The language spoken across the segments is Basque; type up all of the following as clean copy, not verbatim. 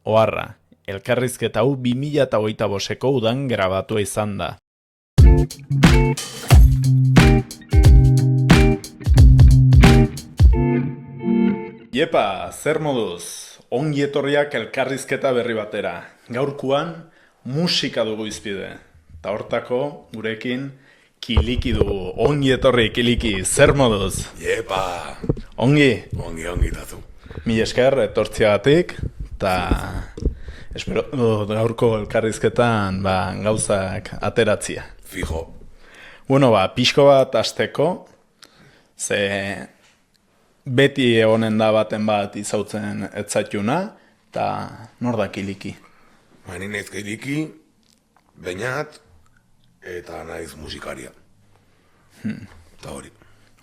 Oharra, elkarrizketa hau 2025eko udan grabatua izan da. Iepa, zer moduz? Ongi etorriak elkarrizketa berri batera. Gaurkuan musika dugu izpide. Ta hortako gurekin Kiliki dugu. Ongi etorri, Kiliki, zer moduz? Iepa! Ongi? Ongi tazu. Mil esker etortziagatik, eta espero gaurko elkarrizketan gauzak ateratzia. Fijo. Bueno, pixko bat hasteko, ze beti egonen da baten bat izautzen etzaituna, eta nor da Kiliki? Ni naiz Kiliki, Beñat, eta naiz musikaria. Eta hori.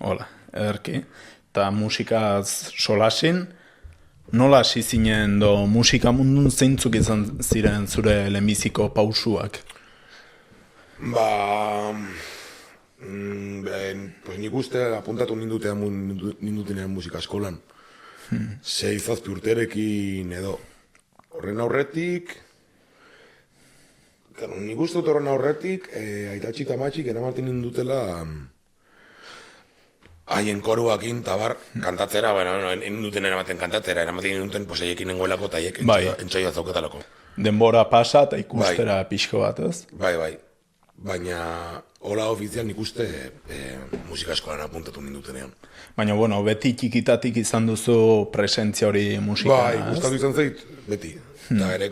Hola, ederki. Eta musikaz solasin, nola hasi zinen musika mundun zeintzuk izan ziren zure lehenbiziko pausuak? Pues nik uste apuntatu nindutenean musika eskolan. 6-7 urterekin edo. Horren aurretik, nik uste dut horren aurretik, aitatxi eta matxik eramaten nindutela haien koruakin, tabar, kantatzera, ninduten eramaten kantatzera, eramaten ninduten poseiekin nengoelako eta haiek entzaioa zauketalako. Denbora pasa eta ikustera pixko bat, ez? Bai. Baina, hola ofizial nik uste musika eskolan apuntatu nindutenean. Baina, beti txikitatik izan duzu presentzia hori musika, Bai, gustatu izan zait, beti. Eta ere,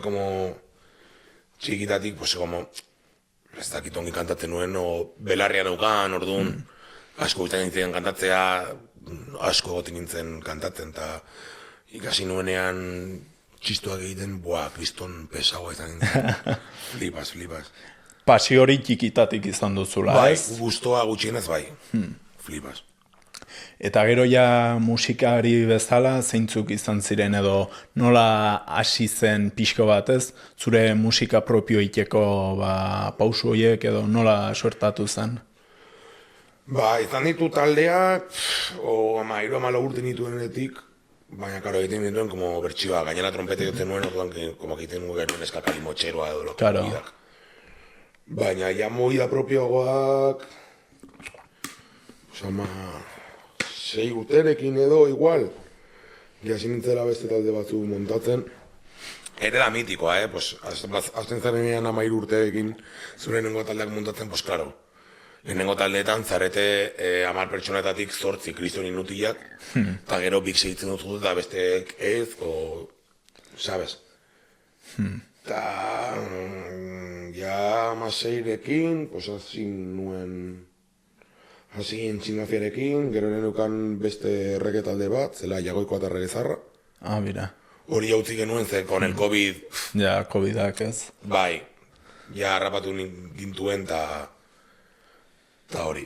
txikitatik, ez dakit ongi kantatzen nuen, belarria neukan, orduan, asko bitan nintzen kantatzea, asko gotin nintzen kantatzen, eta ikasi nuenean txistuak egiten, kriston pesagoa izan nintzen. Flipas. Pasio hori txikitatik izan duzula, ez? Bai, guztua gutxienez bai. Flipas. Eta gero ja musikari bezala zeintzuk izan ziren edo nola hasi zen pixko bat, ez? Zure musika propio iteko pausu horiek edo nola suertatu zen? Izan ditu taldeak, 3-4 urte nituenetik, baina karo egiten dituen bertsioa, gainera trompete jotzen nuen, orduan egiten nuen eskakali motxeroa edo lokidak. Baina ja movida propioagoak, 6 urterekin edo igual, jasi nintzela beste talde batzu montatzen. Ere da mitikoa, azten zarenean 13 urteekin zure nengo taldeak montatzen, klaro. Lehenengo taldeetan zarete 10 pertsonetatik 8 kriston inutiak, eta gero bik segitzen dut eta besteek ez, sabes? Eta ja 16rekin, hasi ginen Txinmafiarekin, gero nenukan beste errege talde bat, zela Jagoikoa eta Regezarra. Bira. Hori jautzi genuen, ze kon el COVID... Ja, COVID-ak ez. Bai, ja harrapatu gintuen eta hori.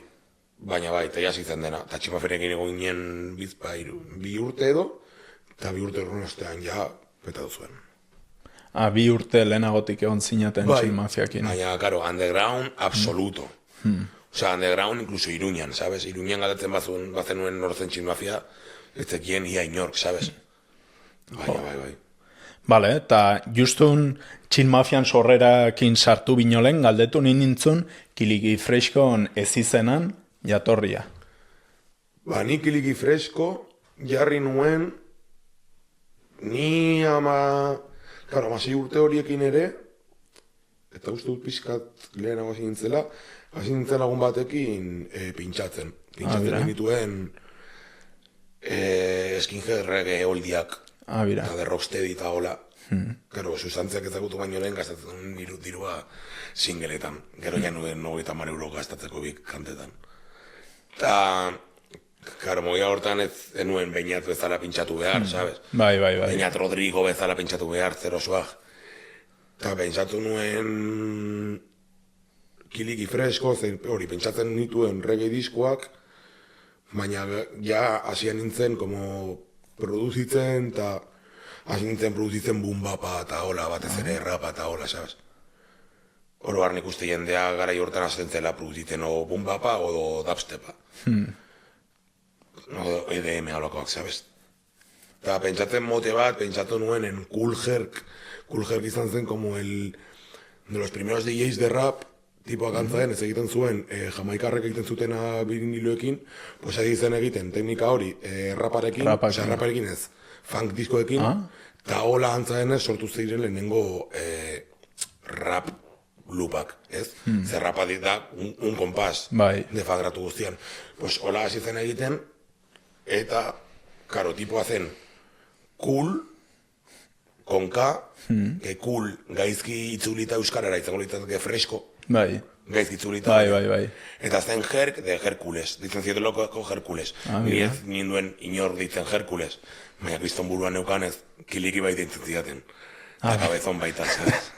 Baina eta jasi zen dena. Eta Txinmafiarekin egon ginen 2 urte edo, eta 2 urte horren ostean ja petatu zuen. 2 urte lehenagotik egon zinaten Txinmafiakin. Baina, karo, underground absoluto. Underground incluso Iruñan, sabes? Iruñan gatatzen bazenuen nortzen Txinmafia, ez zekien ia inork, sabes? Bai. Bale, eta justun Txinmafian sorrerakin sartu binolen, galdetu nintzun Kiliki Freskon ez izenan jatorria. Ni Kiliki Fresko jarri nuen, ni 6 urte horiekin ere, eta uste dut pixkat lehenago hasi nintzen lagun batekin pintxatzen. Pintxatzen dituen skinhead reggae oldiak, eta de rocksteady eta hola. Gero, sustantziak ezagutu baino lehen gastatzen dirua singleetan. Gero ja nuen 90 euro gastatzeko bik kantetan. Eta, karo, moia hortan ez nuen Beñat bezala pintxatu behar, sabes? Bai. Beñat Rodrigo bezala pintxatu behar, zero suag. Eta pentsatu nuen Kiliki Fresko, hori pentsatzen nituen reggae diskoak, baina ja hasian nintzen produzitzen, eta hasi nintzen produzitzen bumbapa eta hola, batez ere rapa eta hola, sabes? Oro nik uste jendea garai hortan hasten zela produzitzen o bumbapa o dubstepa. O EDM halakoak, sabes? Eta pentsatzen mote bat, pentsatu nuenen Kool Herc izan zen como de los primeros DJs de rap, tipoa kantzaen, ez egiten zuen, jamaikarrek egiten zutena viniloekin, pues zen egiten teknika hori raparekin, osea raparekin ez, funk diskoekin, eta hola antzaenez sortu ziren lehenengo rap loopak, ez? Zer rapa da un compás de fadratu guztian. Pues hola hasi zen egiten, eta, karo, tipoa zen cool, con K, que cool, gaizki itzulita euskarara, izango litzateke fresko, gaizki itzulita. Eta zen Herc de Hércules, ditzen zieteloko Hércules. Ni ez ninduen inor ditzen Hércules, baina kriston buruan neukanez, kiliki baita intzitzen. Eta kabezon baita, zez.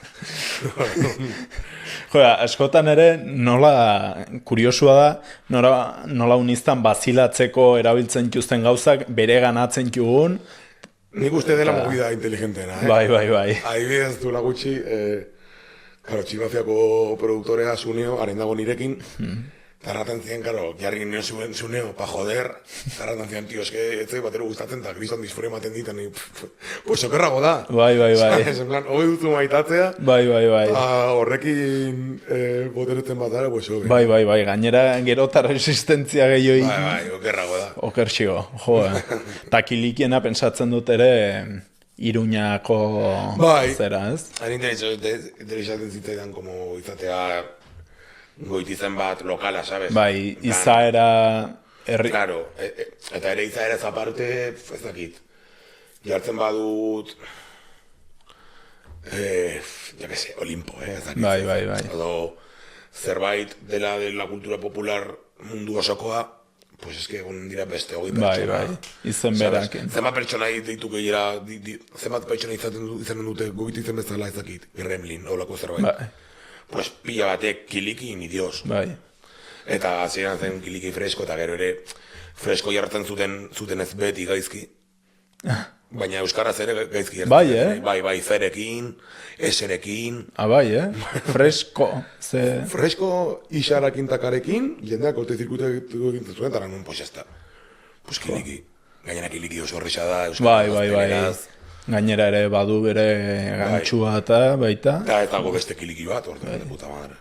Joa, askotan ere, nola kuriosua da, nola uniztan bazilatzeko erabiltzen txusten gauzak, bere ganatzen txugun. Nik uste dela movida inteligentena, Bai. Adibidez duela gutxi, Tximafiako produktorea Suneo, haren dago nirekin, eta erraten ziren, jarri nio Suneo, pa joder, eta erraten ziren, tio, eske etzai batero gustatzen, eta kriston disfore ematen ditan, pues okerrago da. Bai. En plan, hobi duzu maitatzea, Bai. Horrekin boteretzen bat dara, pues hobi. Bai, gainera gero eta resistentzia gehioi. Bai, okerrago da. Okertxigo, eta kilikiena pentsatzen dut ere Iruñako zera, ez? Hain interesatzen zitzaidan, como izatea goitizen bat lokala, sabes? Bai, izaera... Claro, eta ere izaera aparte, ez dakit, jartzen badut, ya que sé, Olimpo, ez dakit. Bai. Edo zerbait de la cultura popular mundu osokoa, pues es que egon dira beste hogei pertsona. Bai, izen berakin. Zenbat pertsona ditu gehiera, zenbat pertsona izanen dute goitizen bezala ez dakit, Gremlin, holako zerbait. Bai. Pues pila batek kiliki ni dios. Bai. Eta hasieran zen kiliki fresko, eta gero ere fresko jartzen zuten ez beti gaizki. Baina euskaraz ere gaizki jartzen. Bai, Bai, zerekin, eserekin. Bai, fresko. Fresko isarakin takarekin, jendeak kolte zirkutu egiten zuen, eta nun, pues jazta. Pues kiliki. Gainera kiliki oso horreza da, euskaraz. Bai. Gainera ere badu bere gantxua eta baita. Eta ez dago beste kiliki bat, orduan de puta madre.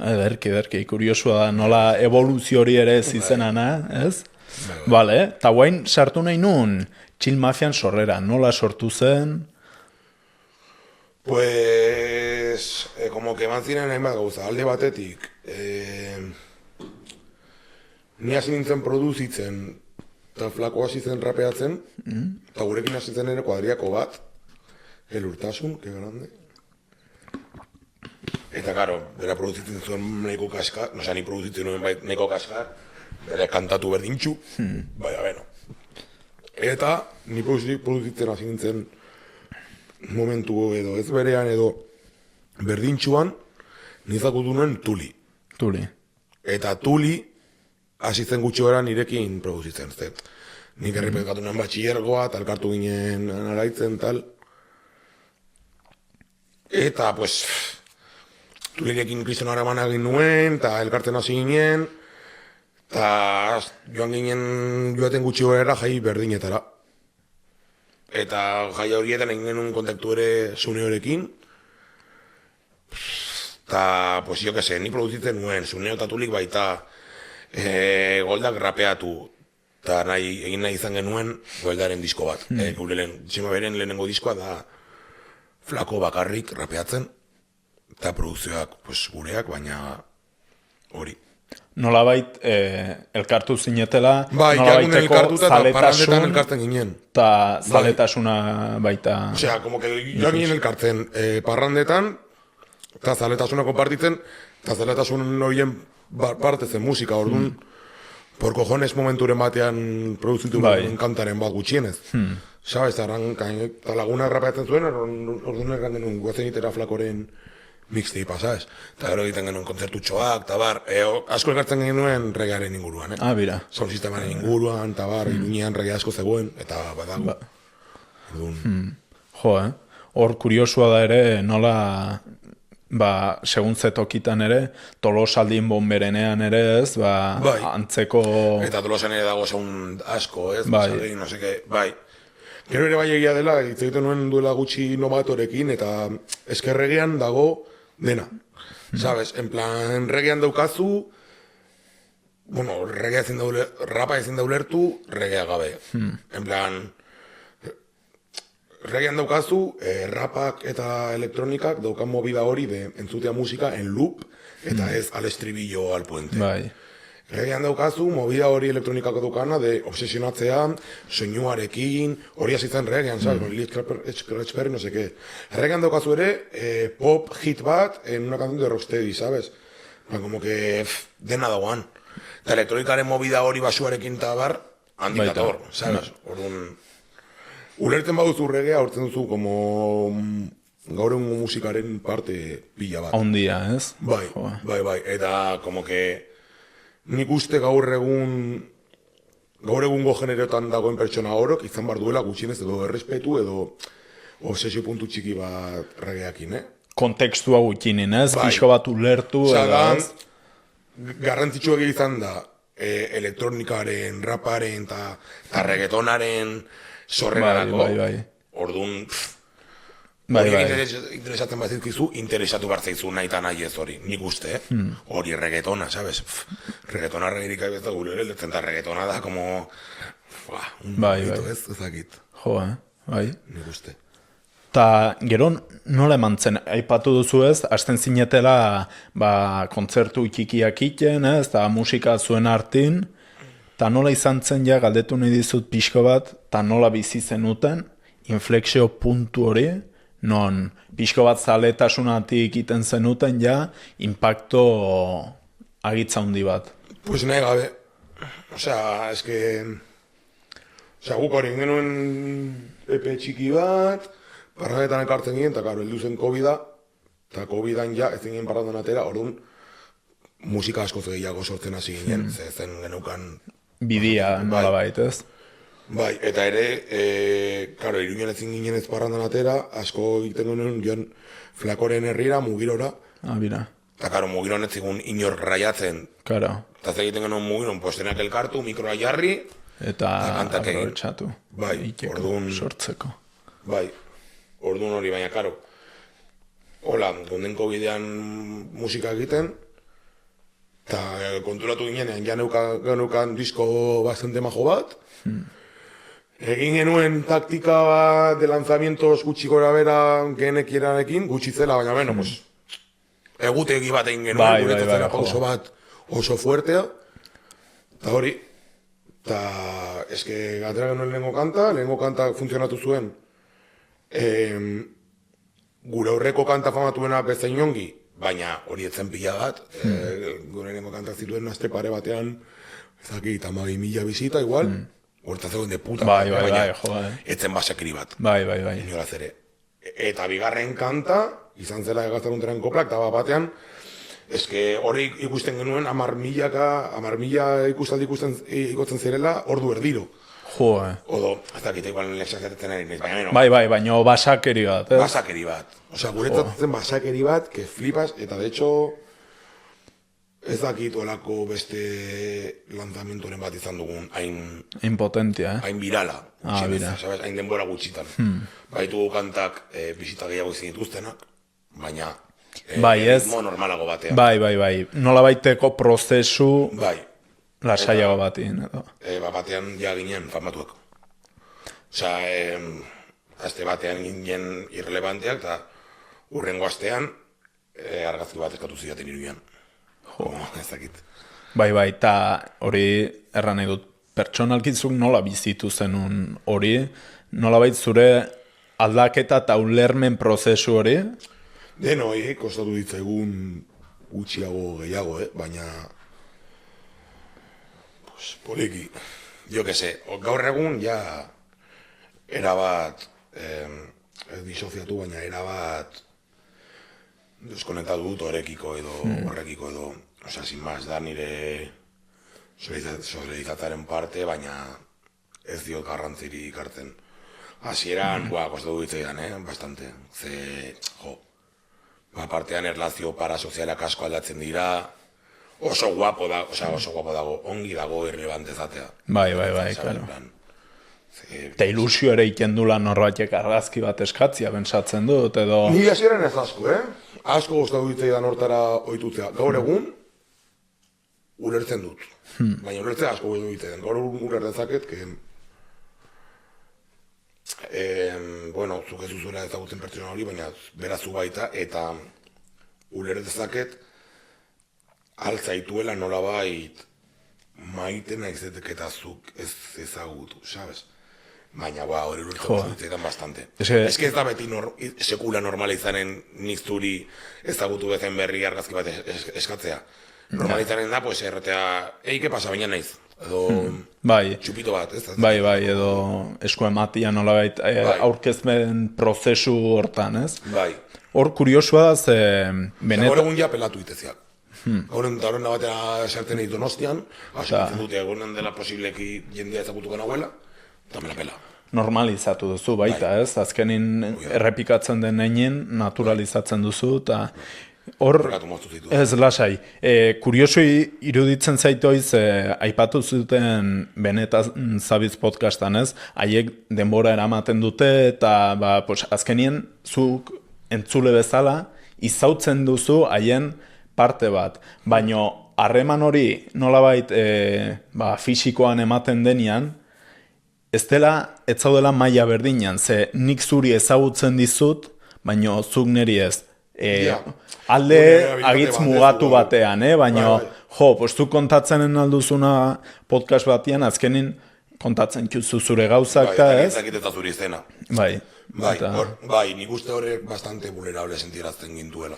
Ederki, kuriosua da, nola evoluzio hori ere zizenana, ez? Bale, eta guain sartu nahi nun Chill Mafian sorrera, nola sortu zen? Pues, como que eman ziren hainbat gauza, alde batetik, ni hasi nintzen produzitzen, eta flako hasi zen rapeatzen, eta gurekin hasi zen ere kuadriako bat, El Urtasun, que grande. Eta, karo, bera produzitzen zuen nahiko kaskar, no sea, ni produzitzen nuen nahiko kaskar, bere kantatu berdintxu, baina, beno. Eta, ni produzitzen hasi nintzen momentu edo ez berean edo berdintxuan, nizakutu nuen Tuli. Eta Tuli hasi zen gutxi gara nirekin produzitzen, zen. Nik errepekatu nuen batxillergoa, talkartu ginen araitzen, tal. Eta, pues, Tulirekin kriston haraman egin nuen, eta elkartzen hasi ginen, eta joaten gutxi horera jai berdinetara. Eta jai horietan egin genuen kontaktu ere Zune horekin. Eta, pues, jo que se, ni produzitzen nuen, Zuneo eta Tulik baita Goldak rapeatu. Eta egin nahi izan genuen Goldaren disko bat. Txema beren lehenengo diskoa da flako bakarrik rapeatzen. Eta produzioak, pues, gureak, baina hori. Nolabait elkartu zinetela, bai, nolabaiteko zaletasun elkartzen ginen. Eta zaletasuna baita... Osea, como que joan ginen elkartzen parrandetan, eta zaletasuna konpartitzen, eta zaletasun horien parte zen musika, orduan, por cojones momenturen batean produzitu kantaren bat gutxienez. Sabes, eta laguna rapeatzen zuen, orduan erran genuen guazen itera flakoren mixteipa, sabes? Eta gero egiten genuen kontzertutxoak, eta bar, asko elkartzen genuen regearen inguruan, bira. Sound sistemaren inguruan, eta bar, Iruñean rege asko zegoen, eta badago. Hor kuriosua da ere, nola, segun zetokitan ere, Tolosaldin bonberenean ere ez, antzeko... Eta Tolosan ere dago sound asko, ez? Bai. No seke, bai. Gero ere bai egia dela, hitz egiten nuen duela gutxi Novatorekin, eta eskerregean dago dena. Sabes, en plan, regean daukazu, bueno, regea ezin da rapa ezin da ulertu, regea gabe. En plan, regean daukazu, rapak eta elektronikak daukan movida hori de entzutea musika en loop, eta ez al estribillo al puente. Bai. Regean daukazu, movida hori elektronikako dukana, de obsesionatzea, soinuarekin, hori hasitzen regean, sabes, con Lee Scratchperry, no sé qué. Regean daukazu ere, pop hit bat en una canción de Rocksteady, sabes? Como que dena dagoan. Eta elektronikaren movida hori basuarekin eta bar, handik dator, sabes? Orduan, ulertzen baduzu regea, hortzen duzu, como gaur egun musikaren parte pila bat. Ondia, ez? Bai, bai, eta como que nik uste gaur egungo generotan dagoen pertsona orok izan bar duela gutxienez edo errespetu edo obsesio puntu txiki bat regeakin, Kontekstua gutxinin, ez? Bai. Pixko bat ulertu, edo garrantzitsua izan da elektronikaren, raparen eta reggaetonaren sorrerarako. Bai. Orduan, Bai. interesatzen bat zizkizu, interesatu behar zaizu nahi eta nahi ez hori, nik uste, hori reggaetona, sabes? Reggaetona regirik ez da gure ere, eta reggaetona da, como... Bai. Ezakit. Bai. Nik uste. Ta gero nola eman zen, aipatu duzu ez, hasten zinetela kontzertu ikikiak iten, ez, eta musika zuen hartin, eta nola izan zen ja, galdetu nahi dizut pixko bat, eta nola bizi zenuten, inflexio puntu hori, non pixko bat zaletasunatik iten zenuten ja, impacto agitza handi bat. Pues nahi gabe, osea, guk hori genuen EP txiki bat, parrandetan ekartzen ginen, eta karo, heldu zen COVID-a, eta COVID-an ja, ez ginen parrandan atera, orduan, musika asko gehiago sortzen hasi ginen, ze zen genukan... Bidia, nola baitez. Bai, eta ere, karo, Iruñan ezin ginen ez parrandan atera, asko egiten genuen joan Flakoren herrira, Mugirora. Bira. Eta karo, Mugiron ez zigun inor raiatzen. Karo. Eta egiten genuen Mugiron, postenak elkartu, mikroa jarri, eta aprobetxatu. Bai, orduan... Sortzeko. Bai. Orduan hori, baina, karo, hola, gondenko bidean musika egiten, eta konturatu ginean, ja neukan disko bastante majo bat, egin genuen taktika de lanzamientos gutxi gora bera genekierarekin, gutxi zela, baina, bueno, pues, egutegi bat egin genuen, guretzatzenak pauso bat oso fuertea, eta hori, eta eske gatera genuen lehengo kanta funtzionatu zuen, gure aurreko kanta famatuena bezain ongi, baina hori etzen pila bat, gure lehenko kantak zituen aste pare batean, ezakit, 12.000 bizita igual, hortaz egon de puta, baina etzen basakiri bat. Bai. Inoraz ere. Eta bigarren kanta, izan zela egaztarunteren koplak, eta batean, eske hori ikusten genuen 10.000 ikustaldi ikusten zirela ordu erdiro. Odo, ez dakit, igual lexazetetzen ari nahiz, baina Bai, baina basakeri bat, ez? Basakeri bat. Osea, guretzat zen basakeri bat, que flipas, eta de hecho, ez dakit olako beste lanzamientoren bat izan dugun, hain potentia, hain virala, bira. Sabes, hain denbora gutxitan. Baitu kantak bizita gehiago izin dituztenak, baina ritmo normalago batean. Bai. Nola baiteko prozesu... Bai. Lasaiago batean, edo. Batean ja ginen famatuak. Osea, azte batean ginen irrelevanteak, eta urrengo astean argazki bat eskatu zidaten Iruñan. Ez dakit. Bai, eta hori erran nahi dut, pertsonalkizuk nola bizitu zenun hori, nola bait zure aldaketa eta ulermen prozesu hori? Denoi, kostatu ditzaigun gutxiago gehiago, baina... Poliki, jo que se, gaur egun ja erabat, disoziatu, baina erabat deskonektatu dut horrekiko edo horrekiko edo, osea, sin más, da nire solidaritataren parte, baina ez diot garrantzirik hartzen. Hasieran, kostatu ditzaidan, bastante, ze, partean erlazio parasozialak asko aldatzen dira, oso guapo dago, ongi dago irrelevante zatea. Bai, claro. Eta ilusio ere ikendula norbaitek argazki bat eskatzia, bentsatzen dut, edo... Ni hasieran ez asko, Asko gustatu ditzaidan hortara ohitutzea. Gaur egun, ulertzen dut. Baina ulertzea asko gustatu ditzaidan. Gaur egun uler dezaket, bueno, zuk ez duzuela ezagutzen pertsona hori, baina berazu baita, eta uler dezaket, altzaituela nolabait maite naizetek eta zuk ez ezagutu, sabes? Baina, hori ulertzen ditzaidan bastante. Ez que ez da beti sekula normala izanen nik zuri ezagutu bezen berri argazki bat eskatzea. Normala izanen da, pues, erratea, ¿qué pasa, baina naiz? Edo txupito bat, ez? Bai, edo esku ematia nolabait aurkezmen prozesu hortan, ez? Bai. Hor kuriosua da, ze... Gaur egun ja pelatu iteziak. Gaur egun da batera sartzen egin Donostian, asitzen dute egonen dela posibleki jendea ezagutuko nahuela, eta me la pela. Normalizatu duzu baita, ez? Azkenin errepikatzen den einen naturalizatzen duzu, eta... Hor, ez lasai, kurioso iruditzen zaitoiz, aipatu zuten Benetan Zabiz podcastan, ez? Haiek denbora eramaten dute, eta azkenien zuk entzule bezala izautzen duzu haien parte bat. Baina harreman hori nolabait fisikoan ematen denean, ez zaudela maila berdinan, ze nik zuri ezagutzen dizut, baina zuk niri ez. Alde agitz mugatu batean, baina zuk kontatzenen alduzuna podcast batian, azkenin kontatzen zure gauzak, ez? Bai, eta zuri izena. Bai, nik uste horrek bastante vulnerable sentirazten gintuela.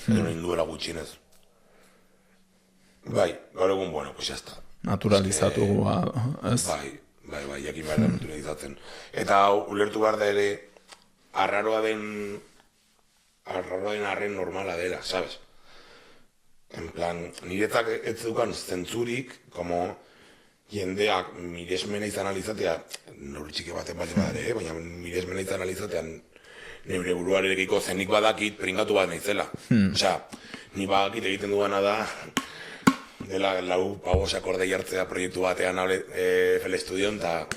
Edo ninduela gutxinez. Bai, gaur egun, bueno, pues ya está. Naturalizatu, ez? Bai, jakin behar da naturalizatzen. Eta ulertu behar da ere, arraroa den arren normala dela, sabes? En plan, niretzak ez dukan zentzurik, como jendeak miresmena izan alizatea, nori txiki baten bali badare, baina miresmena izan alizatean neure buruarekiko zenik badakit pringatu bat naizela. Osea, ni badakit egiten duana da, dela lau pavos akorde jartzea proiektu batean FL Studion, eta,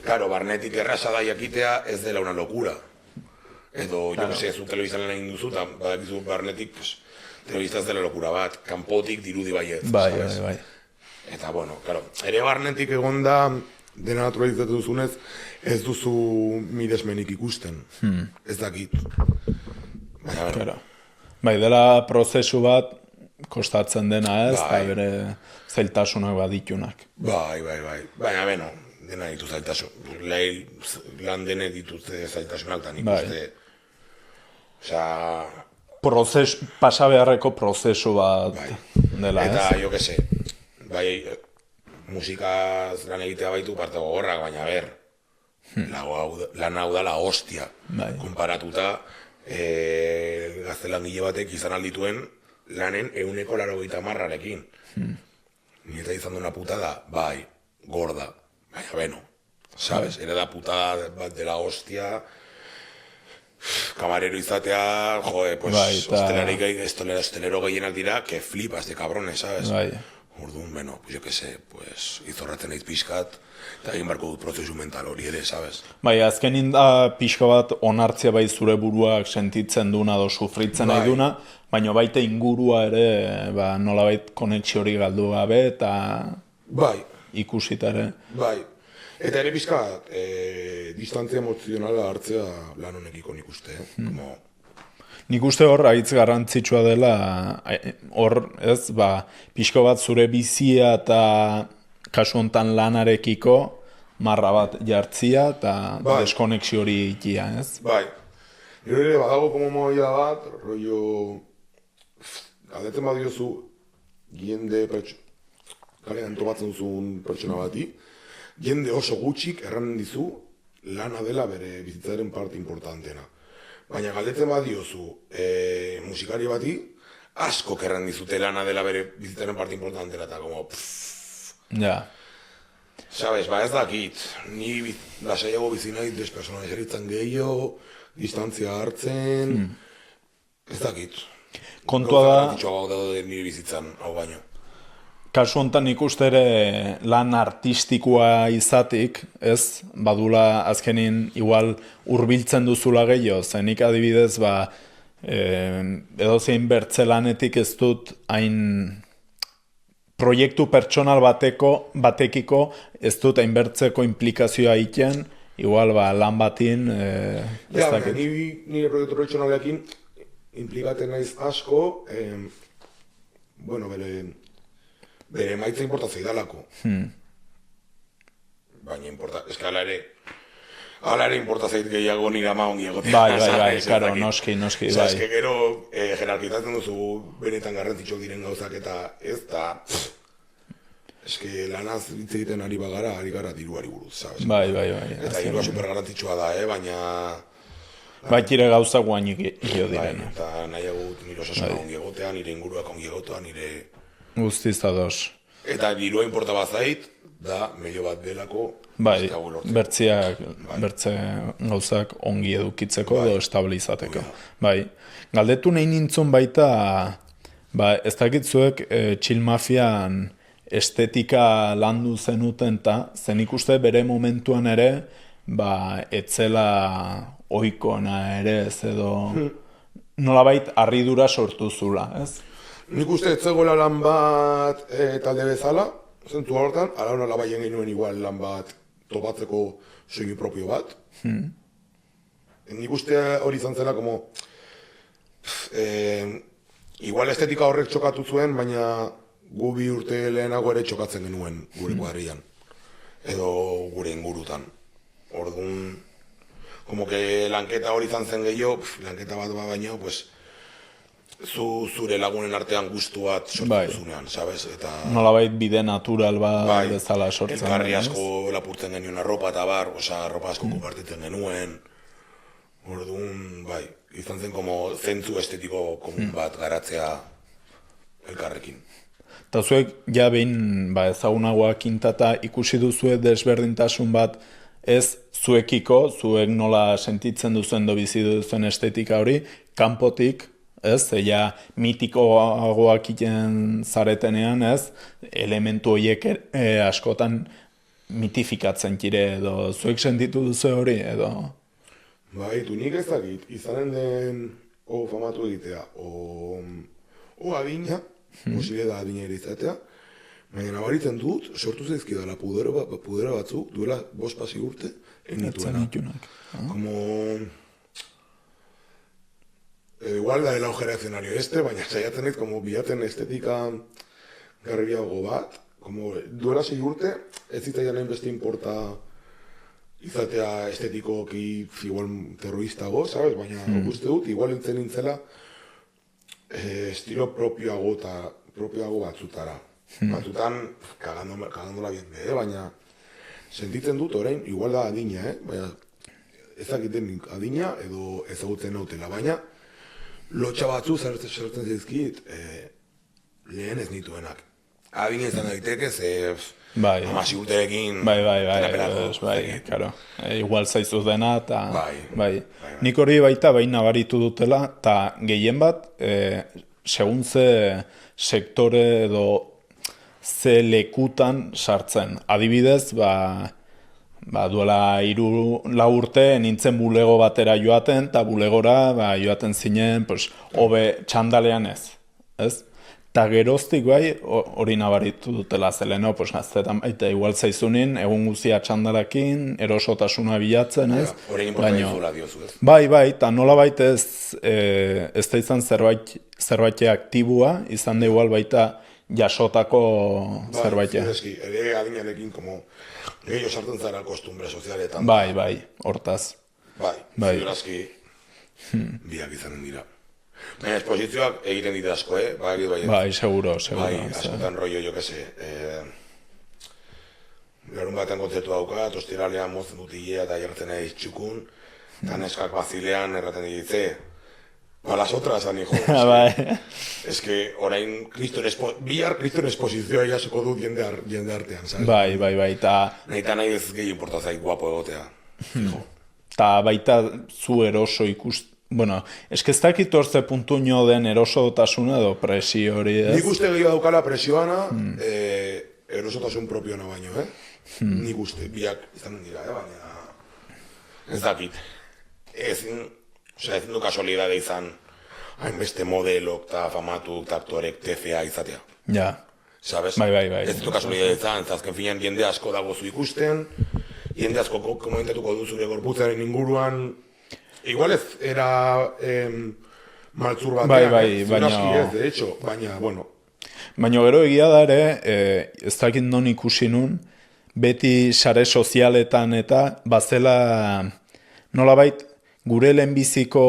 claro, barnetik erraza da jakitea ez dela una locura. Edo, jo que sé, zu telebizan egin duzu, eta badakizu barnetik, telebiztaz dela lokura bat, kanpotik dirudi baiet. Bai. Eta, bueno, claro, ere barnetik egonda, dena naturalizatu duzunez, ez duzu miresmenik ikusten. Ez dakit. Baina, bueno. Bai, dela prozesu bat, kostatzen dena ez, eta bere zailtasunak baditunak. Bai. Baina, beno, dena ditu zailtasun. Lan dene dituzte zailtasunak, eta nik uste... Osea... Pasa beharreko prozesu bat dela, ez? Eta, jo que sé, bai, musikaz lan egitea baitu parte gogorrak, baina ber, lan hau da la hostia, konparatuta gaztelangile batek izan aldituen lanen 180%. Nieta izan duna putada, bai, gorda, baina beno, sabes, ere da putada bat de la hostia, kamarero izatea, pues, hostelero gehienak dira, que flipas de cabrones, sabes? Orduan, bueno, pues yo que sé, pues, izorratzen naiz pixkat, eta egin barko dut prozesu mental hori ere, sabes? Bai, azkenin da pixka bat onartzea bai zure buruak sentitzen duna, do sufritzen nahi duna, baina baita ingurua ere, nolabait konexio hori galdu gabe, eta ikusita ere. Bai. Eta ere pixka, distantzia emozionala hartzea lan honekiko nik uste, Nik uste hor, haitz garrantzitsua dela, hor, ez, pixko bat zure bizia eta kasu hontan lanarekiko marra bat jartzia eta deskonexio hori ikia, ez? Bai. Gero ere, badago como moia bat, rollo... Galdetzen badiozu, jende kalean topatzen zuen pertsona bati, jende oso gutxik erranen dizu lana dela bere bizitzaren parte importantena. Baina galdetzen badiozu musikari bati, asko erran dizute lana dela bere bizitzaren parte importantena, eta como... Ja. Sabes, ez dakit, ni lasaiago bizi nahi despersonalizaritzen gehiago, distantzia hartzen, ez dakit. Kontua da... Gauza nire bizitzan, hau baino. kasu honetan ikuste ere lan artistikoa izatik, ez, badula azkenin igual hurbiltzen duzula gehiago, zenik adibidez, edozein bertzelanetik ez dut hain proiektu pertsonal batekiko ez dut hainbertzeko implikazioa egiten, igual lan batin, ez dakit. Nire proiektu pertsonalekin implikaten naiz asko, bueno, bere emaitza importazio idalako. Baina eska ala ere importazioit gehiago nire ama ongi egotea. Bai, karo, noski, bai. Eske gero, jerarkizatzen duzu benetan garrantzitsuak diren gauzak eta ez da... Eske lanaz hitz egiten ari gara diruari buruz, sabes? Bai. Eta dirua super garrantzitsua da, baina... Baitire gauza guainik jo diren. Eta nahiago nire osasuna ongi egotea, nire inguruak ongi egotea, nire... Guztiz ados. Eta dirua inporta bazait, da medio bat delako... Bai, bertze gauzak ongi edukitzeko edo estabilizateko. Bai, galdetu nahi nintzun baita, ez dakitzuek Chill Mafian estetika landu zenuten eta zen ikuste bere momentuan ere, etzela ohikoena ere ez edo nolabait harridura sortu zula, ez? Nik uste ez zegoela lan bat talde bezala, zentu horretan, ala hona labaien genuen igual lan bat topatzeko soinu propio bat. Nik uste hori izan zela, igual estetika horrek txokatu zuen, baina gu 2 urte lehenago ere txokatzen genuen gure kuadrian, edo gure ingurutan. Orduan, lanketa hori izan zen gehiago, lanketa bat baina, zure lagunen artean gustu bat sortu zunean, sabes? Nolabait bide natural bat bezala sortzen. Elkarri asko lapurtzen genuen arropa eta arropa asko konpartitzen genuen. Orduan, izan zen zentzu estetiko komun bat garatzea elkarrekin. Eta zuek, ja behin ezagunagoak intata ikusi duzue desberdintasun bat ez zuekiko, zuek nola sentitzen duzuen do bizi duzuen estetika hori, kanpotik, ez, mitikoagoak iten zaretenean, ez, elementu horiek askotan mitifikatzen kire edo, zuek sentitu duzu hori edo? Nik ez dakit, izanen den famatu egitea, adina, posibile da adina ere izatea, baina nabaritzen dut, sortu zaizkidala pudera batzuk, duela 5-6 urte, enituena. Igual da dela generacionario baina saiatzen naiz bilaten estetika garbiago bat, duela 6 urte, ez zitzaidan hainbeste inporta izatea estetikoki igual terroristago, sabes? Baina uste dut, igual entzen nintzela estilo propioago batzutara. Batzutan, kagandola bien baina sentitzen dut orain, igual da adina, baina ezakiten adina edo ezagutzen nautela, baina lotxa batzu zertzen zizkit lehen ez nituenak. Adina izan daiteke, amasi urterekin... Karo. Igual zaizuz dena, eta... Nik hori baita baina nabaritu dutela, eta gehien bat, segun ze sektore edo ze lekutan sartzen. Adibidez, duela 3-4 urte nintzen bulego batera joaten, eta bulegora joaten zinen, hobe txandalean ez. Eta geroztik hori nabaritu dutela zeleno, gaztetan baita igual zaizunin, egun guzia txandalakin, erosotasuna bilatzen, ez? Hori inportan izula diozu, ez? Bai, eta nola baita ez da izan zerbait aktibua, izan da igual baita jasotako zerbaitea. Ere adinarekin gehiago sartzen zara kostumbre sozialetan. Bai, hortaz. Zidurazki biak izanen dira. Baina esposizioak egiten dit asko, Bai, seguro. Askotan rollo, jo kese. Larun batean kontzertu daukat, ostiralean mozen dut hilea eta jartzen nahi txukun, eta neskak bazilean erraten ditze. Las otras, anijo. Ez que orain bihar kriston esposizioa jasoko dut jende artean, sabes? Bai, eta... Nahi ez gehi importazait guapo egotea. Eta baita zu eroso bueno, eskeztakit orze puntuño den erosotasuna edo presio hori, ez? Nik uste gehiago daukala presioana, erosotasun propiona baino, Nik uste, biak izan dira, baina ez dakit. Ezin du kasualidade izan hainbeste modelok eta famatuk eta aktorek TFA izatea. Ja. Sabes? Bai. Ez du kasualidade izan, azken finean jende asko dago zu ikusten, jende asko komentatuko du zure gorputzaren inguruan, igual ez era maltzur batean, baina... de hecho, baina, bueno. Baina gero egia da ere, ez dakit non ikusi nun, beti sare sozialetan eta bazela nolabait gure lehenbiziko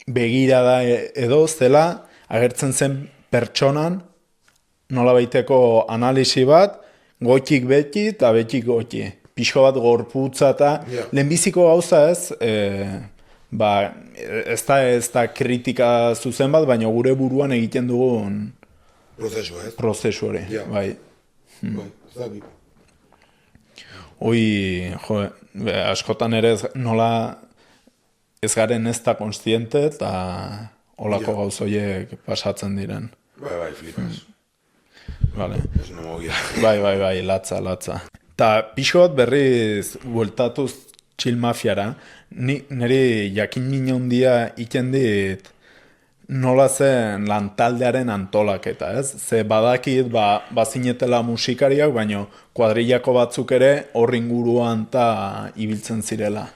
begirada edo zela agertzen zen pertsonan nolabaiteko analisi bat, goitik beti eta betik goti. Pixko bat gorputza eta lehenbiziko gauza ez, ez da kritika zuzen bat, baina gure buruan egiten dugun prozesu hori. Bai. Ez dakit. Askotan ere nola ez garen ez da konstiente eta olako gauzoiek pasatzen diren. Bai, flipas. Vale. Ez no mogia. Bai, latza. Ta pixo bat berriz bueltatuz chill mafiara, niri jakin nina hundia iten dit nola zen lantaldearen antolaketa, ez? Ze badakit bazinetela musikariak, baino kuadrillako batzuk ere horri inguruan ta ibiltzen zirela.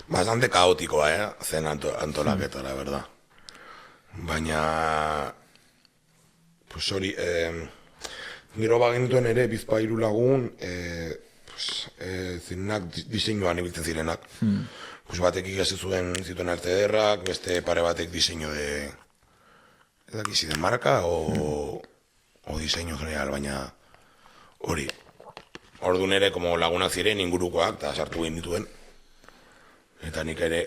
Bastante kaotikoa, zen antolaketa, la verdad. Baina, pues hori, gero bagenituen ere bizpairu lagun, zirenak diseinuan ibiltzen zirenak. Pues batek ikasi zituen arte ederrak, beste pare batek diseinu de... Ez dakizi de marka o diseinu general, baina hori. Orduan ere, como lagunak ziren ingurukoak, eta sartu egin dituen. Eta nik ere,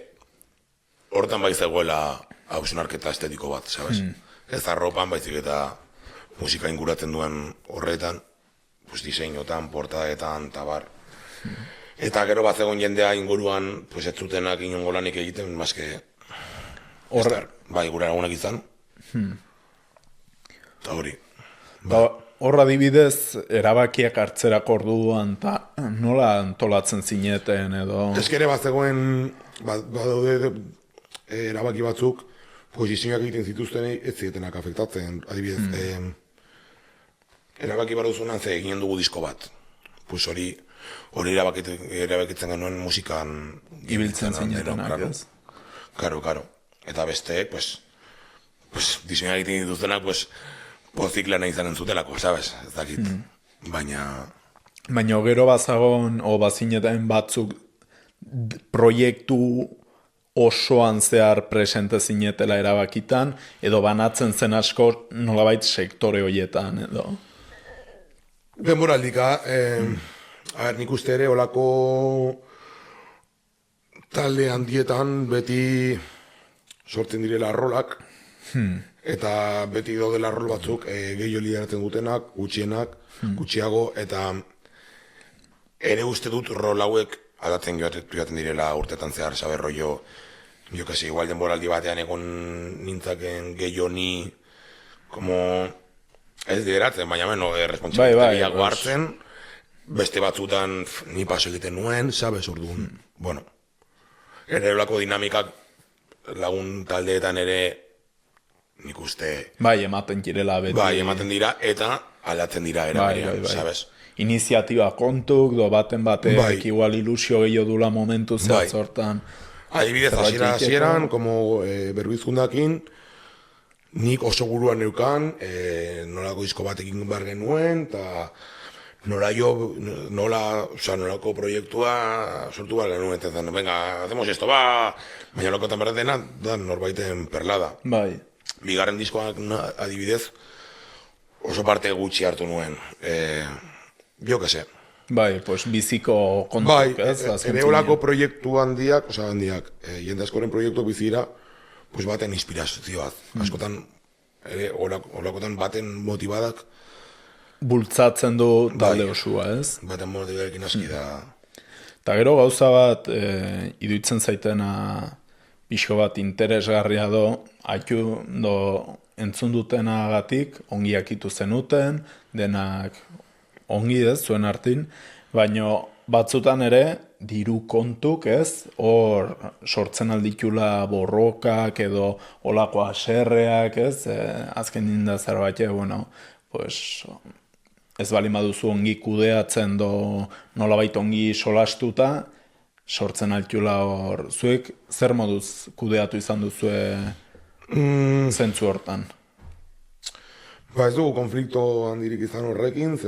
hortan bai zegoela hausnarketa estetiko bat, sabes? Ez arropan, baizik eta musika inguratzen duen horretan, pues diseinotan, portadetan, tabar. Eta gero bat zegoen jendea inguruan, pues ez zutenak inongo lanik egiten, maske... Bai, gure lagunak izan. Eta hori. Horra adibidez, erabakiak hartzerako orduan, nola antolatzen zineten edo... Ezkere bat zegoen, badaude erabaki batzuk, pues diseinuak egiten zituzten ez zietenak afektatzen, adibidez. Erabaki baruzunan ze eginen dugu disko bat. Pues hori erabakitzen genuen musikan... Ibiltzen zinetenak, ez? Karo. Eta besteek, pues diseinuak egiten dituztenak, pues, pozik lana izanen zutelako, sabes? Ez dakit. Baina gero bazagon, o bazineten batzuk proiektu osoan zehar presente zinetela erabakitan, edo banatzen zen asko nolabait sektore horietan, edo? Denboraldika, nik uste ere olako talde handietan beti sortzen direla rolak, eta beti daudela rol batzuk gehiago lideratzen dutenak, gutxiago, eta ere uste dut rol hauek aldatzen joaten direla urtetan zehar, sabe, rollo, jo kasi, igual denboraldi batean egon nintzaken gehiago ni, como, ez lideratzen, baina responsabilitateak hartzen, beste batzutan ni paso egiten nuen, sabes, orduan, bueno, ere olako dinamikak lagun taldeetan ere nik uste... ematen direla beti. Ematen dira eta aldatzen dira eraberean, sabes? Iniziatiba kontuk, baten batek igual ilusio gehiago dula momentu zertzortan. Adibidez, hasieran, como berbizkundakin, nik oso buruan neukan, nolako disko batekin behar genuen, eta nolako proiektua sortu behar genuen, eta venga, hacemos esto, baina lokotan behar dena, da norbaiten perlada. Bai. Bigarren diskoak adibidez, oso parte gutxi hartu nuen. Jo que se. Bai, pues biziko kontuk, ez? Ere olako proiektu handiak, jende askoren proiektu bizira, pues baten inspirazioaz. Askotan, ere olakotan baten motibadak. Bultzatzen du talde osua, ez? Baten motibadekin aski da. Eta gero gauza bat, iduitzen zaitena pixko bat interesgarria haitu entzun dutenagatik, ongi akitu zenuten, denak ongi ez, zuen artin, baino batzutan ere, diru kontuk ez, hor sortzen alditula borrokak edo olako aserreak ez, azken dinda zerbait, bueno, pues, ez bali baduzu ongi kudeatzen nolabait ongi solastuta, sortzen altula hor, zuek zer moduz kudeatu izan duzue zentzu hortan? Ba ez dugu konflikto handirik izan horrekin,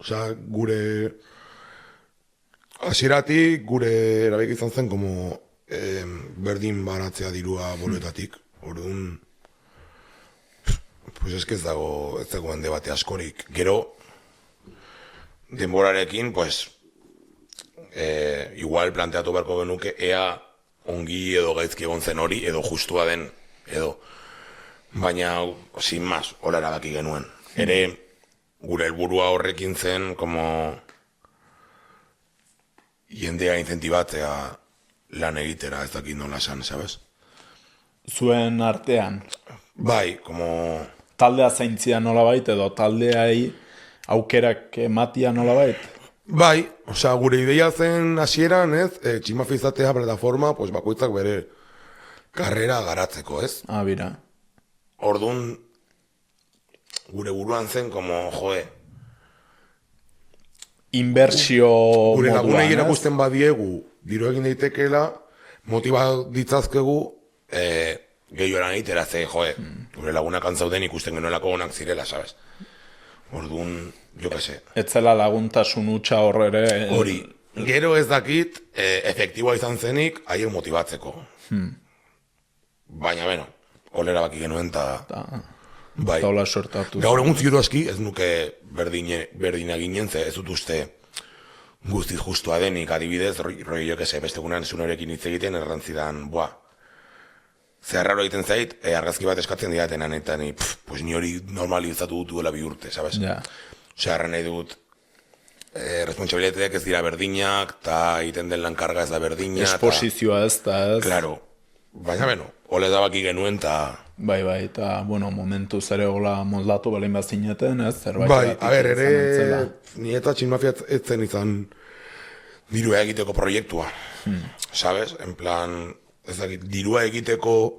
osea, gure hasieratik gure erabaki izan zen como berdin banatzea dirua boletatik. Orduan, pues ez dagoen debate askorik. Gero, denborarekin, pues, igual planteatu beharko genuke ea ongi edo gaizki egon zen hori, edo justua den, edo. Baina, sin más, hola erabaki genuen. Ere, gure helburua horrekin zen, como jendea incentibatzea lan egitera, ez dakit nola esan, sabes? Zuen artean? Bai, como... Taldea zaintzia nolabait edo taldeai aukerak ematia nolabait? Bai, osea, gure ideia zen hasieran, ez, Txinmafia izatea plataforma, pues bakoitzak bere karrera garatzeko, ez? Bira. Orduan, gure buruan zen, como, joe... Inbertsio gure moduan, lagunei erakusten badiegu, diru egin daitekeela, motiba ditzazkegu, gehiago eran egitera, ze, joe, gure lagunak antzauden ikusten genuelako onak zirela, sabes? Orduan, jo que se. Etzela laguntasun hutsa hor ere... Hori, gero ez dakit, efektiboa izan zenik, haien motibatzeko. Baina, bueno, olera baki genuen, eta... Bai, Taula sortatu. gaur egun ziuru aski, ez nuke berdina ginen, ze ez dut uste guztiz justua denik, adibidez, roi jo que se, beste gunean zunorekin hitz egiten, errantzidan, ze arraro egiten zait, argazki bat eskatzen diatenan, eta pues ni hori normalizatu duela bi urte, sabes? Ja. Osea, erran nahi dut, responsabilitateak ez dira berdinak, eta egiten den lan karga ez da berdina. Esposizioa ez da ez. Claro, baina beno, ole da baki genuen, eta... Bai, eta, bueno, momentu zere hola moldatu balin bazineten, ez? Zerbait Bai, batik a ber, izan etzela. ni eta Txinmafia etzen izan dirua egiteko proiektua, sabes? En plan, ez dakit, dirua egiteko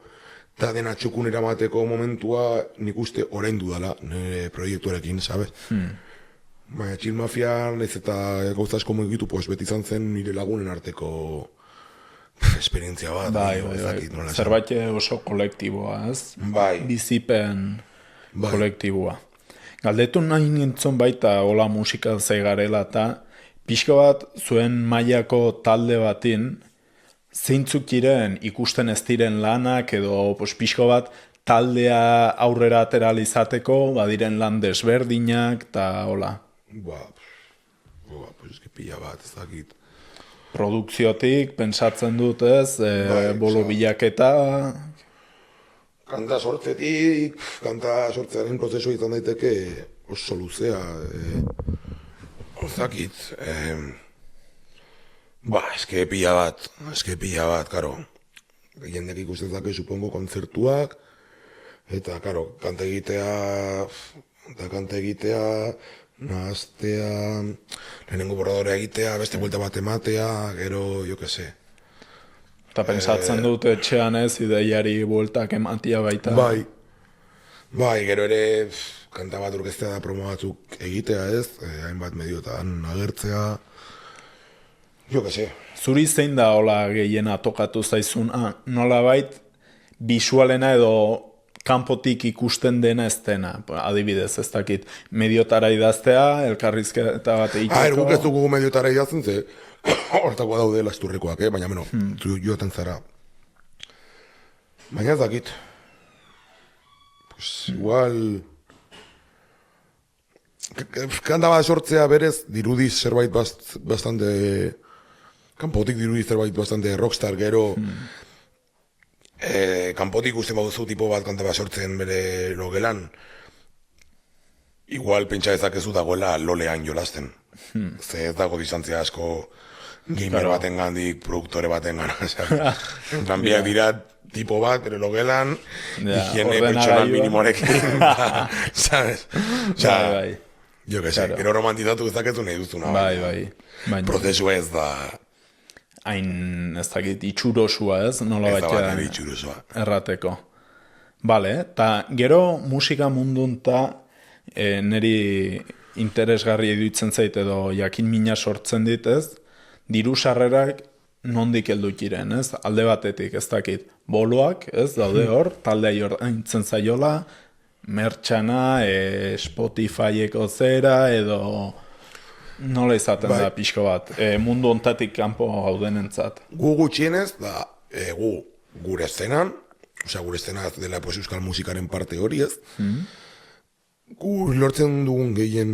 eta dena txukun eramateko momentua nik uste orain dudala nire proiektuarekin, sabes? Baina Txinmafia, nahiz eta gauza asko mugitu, pues beti izan zen nire lagunen arteko esperientzia bat. Bai, ez dakit nola esan. zerbait oso kolektiboa, ez? Bai. Bizipen kolektiboa. Galdetu nahi nintzen baita hola musika zeigarela eta pixka bat zuen mailako talde batin zeintzuk diren ikusten ez diren lanak edo pixka bat taldea aurrera ateral izateko badiren lan desberdinak eta hola. Pues eski pila bat, ez dakit. Produkziotik, pentsatzen dut ez, bolo bilaketa... Kanta sortzearen prozesu izan daiteke oso luzea. Zakit. Eske pila bat, karo. Jendek ikusten zake, supongo, kontzertuak, eta, karo, kanta egitea, nahaztea, lehenengo borradorea egitea, beste buelta bat ematea, gero, jo que se. Eta pentsatzen dut etxean ez, ideiari bueltak ematia baita. Bai, gero ere, kanta bat orkestea da promo batzuk egitea ez, hainbat mediotan agertzea, jo que se. Zuri zein da hola gehiena tokatu zaizun, nolabait bisualena edo kanpotik ikusten dena ez dena, adibidez, ez dakit, mediotara idaztea, elkarrizketa bat egiteko... Guk ez dugu mediotara idazten, ze hortakoa daude lasturrekoak, baina beno, joaten zara. Baina ez dakit. Pues igual... Kanta bat sortzea berez, dirudiz zerbait bastante... Kanpotik dirudiz zerbait bastante rockstar, gero... Kanpotik usten baduzu tipo bat kanta bat sortzen bere logelan, igual pentsa ezakezu dagoela lolean jolasten. Ze ez dago distantzia asko gamer baten gandik, produktore baten gana, sabes? Biak dira tipo bat, bere logelan, higiene pertsonal minimorekin, sabes? Bai. Jo que sé, gero romantizatu ez daketu nahi duzuna. Bai. Prozesu ez da... Hain, ez dakit, itxurosua ez, nola Ez da baita bat itxurosua. errateko. Bale, eta gero musika mundun niri interesgarri iruditzen zait edo jakin mina sortzen dit ez, diru sarrerak nondik heldu ziren, ez? Alde batetik, ez dakit, boloak, ez, daude hor, taldea jordaintzen zaiola, mertxana, Spotifyeko zera, edo nola izaten da pixko bat, mundu ontatik kanpo gaudenentzat. Gu gutxienez, da, gure eszenan, osea, gure eszena dela pues, euskal musikaren parte hori ez, gu lortzen dugun gehien,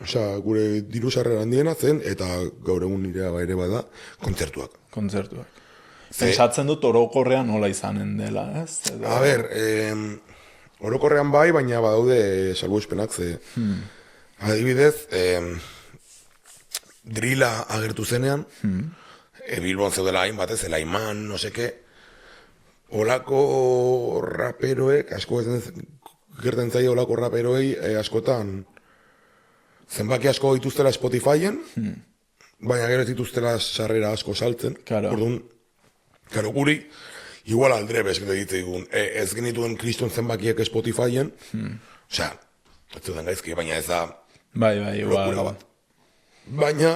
osea, gure diru sarrera handiena zen, eta gaur egun nirea ere bada, kontzertuak. Pentsatzen dut orokorrean nola izanen dela, ez? A ber, orokorrean bai, baina badaude salbuespenak, ze adibidez, drila agertu zenean, Bilbon zeudela hain batez, el Aiman, no seke, olako raperoek, asko gerten zaio olako raperoei, askotan zenbaki asko dituztela Spotifyen, baina gero ez dituztela sarrera asko saltzen. Orduan, karo guri, igual aldrebes gero digun, ez genituen kriston zenbakiek Spotifyen, osea, ez zuten gaizki, baina ez da igual bat. Baina,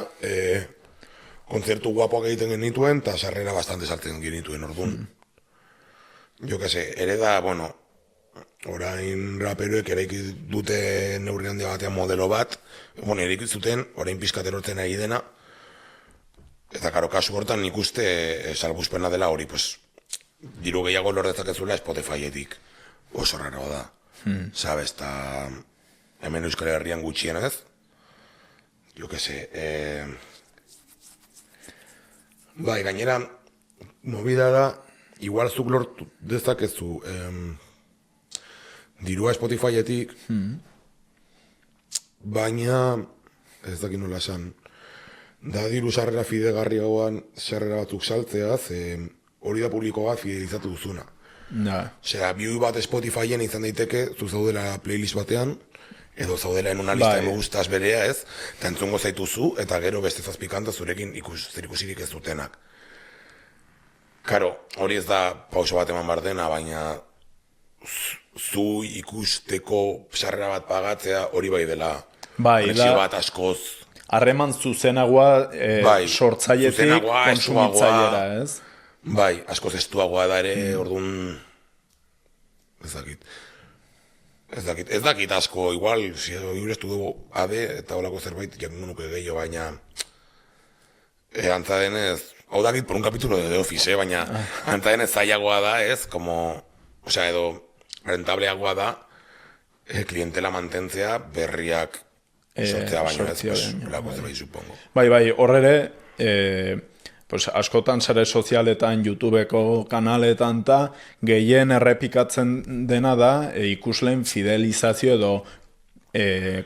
kontzertu guapoak egiten genituen, eta sarrera bastante saltzen genituen, orduan. Jo que se, ere da, bueno, orain raperoek eraiki dute neurri handia batean modelo bat, bueno, eraiki zuten, orain pizkat erortzen ari dena, eta karo, kasu hortan nik uste salbuspena dela hori, pues, diru gehiago lor dezakezula Spotifyetik, oso raro da, sabes, eta hemen Euskal Herrian gutxienez, jo que se, bai, gainera, movida da, igual zuk lortu dezakezu dirua Spotifyetik, baina, ez dakit nola esan, da diru sarrera fidegarriagoan sarrera batzuk saltzea, ze hori da publiko bat fidelizatu duzuna. Osea, bioi bat Spotifyen izan daiteke, zu zaudela playlist batean, edo zaudela en una lista de me gustas berea ez, eta entzungo zaituzu, eta gero beste zazpikanta zurekin zerikusirik ez dutenak. Karo, hori ez da pauso bat eman behar dena, baina zu ikusteko sarrera bat pagatzea hori bai dela. Konexio bat askoz. Harreman zuzenagoa sortzailetik konsumitzaiera, ez? Bai, askoz estuagoa da ere, orduan, ez dakit asko, igual, iurestu dugu ade eta holako zerbait jakin nuke gehiago, baina antza denez, hau dakit por un capítulo de The Office, baina antza denez zailagoa da, ez, como, osea, edo rentableagoa da, klientela mantentzea berriak sortzea baino, ez, holako zerbait, supongo. Bai, horrere, pues askotan sare sozialetan, YouTubeko kanaletan eta gehien errepikatzen dena da ikusleen fidelizazio edo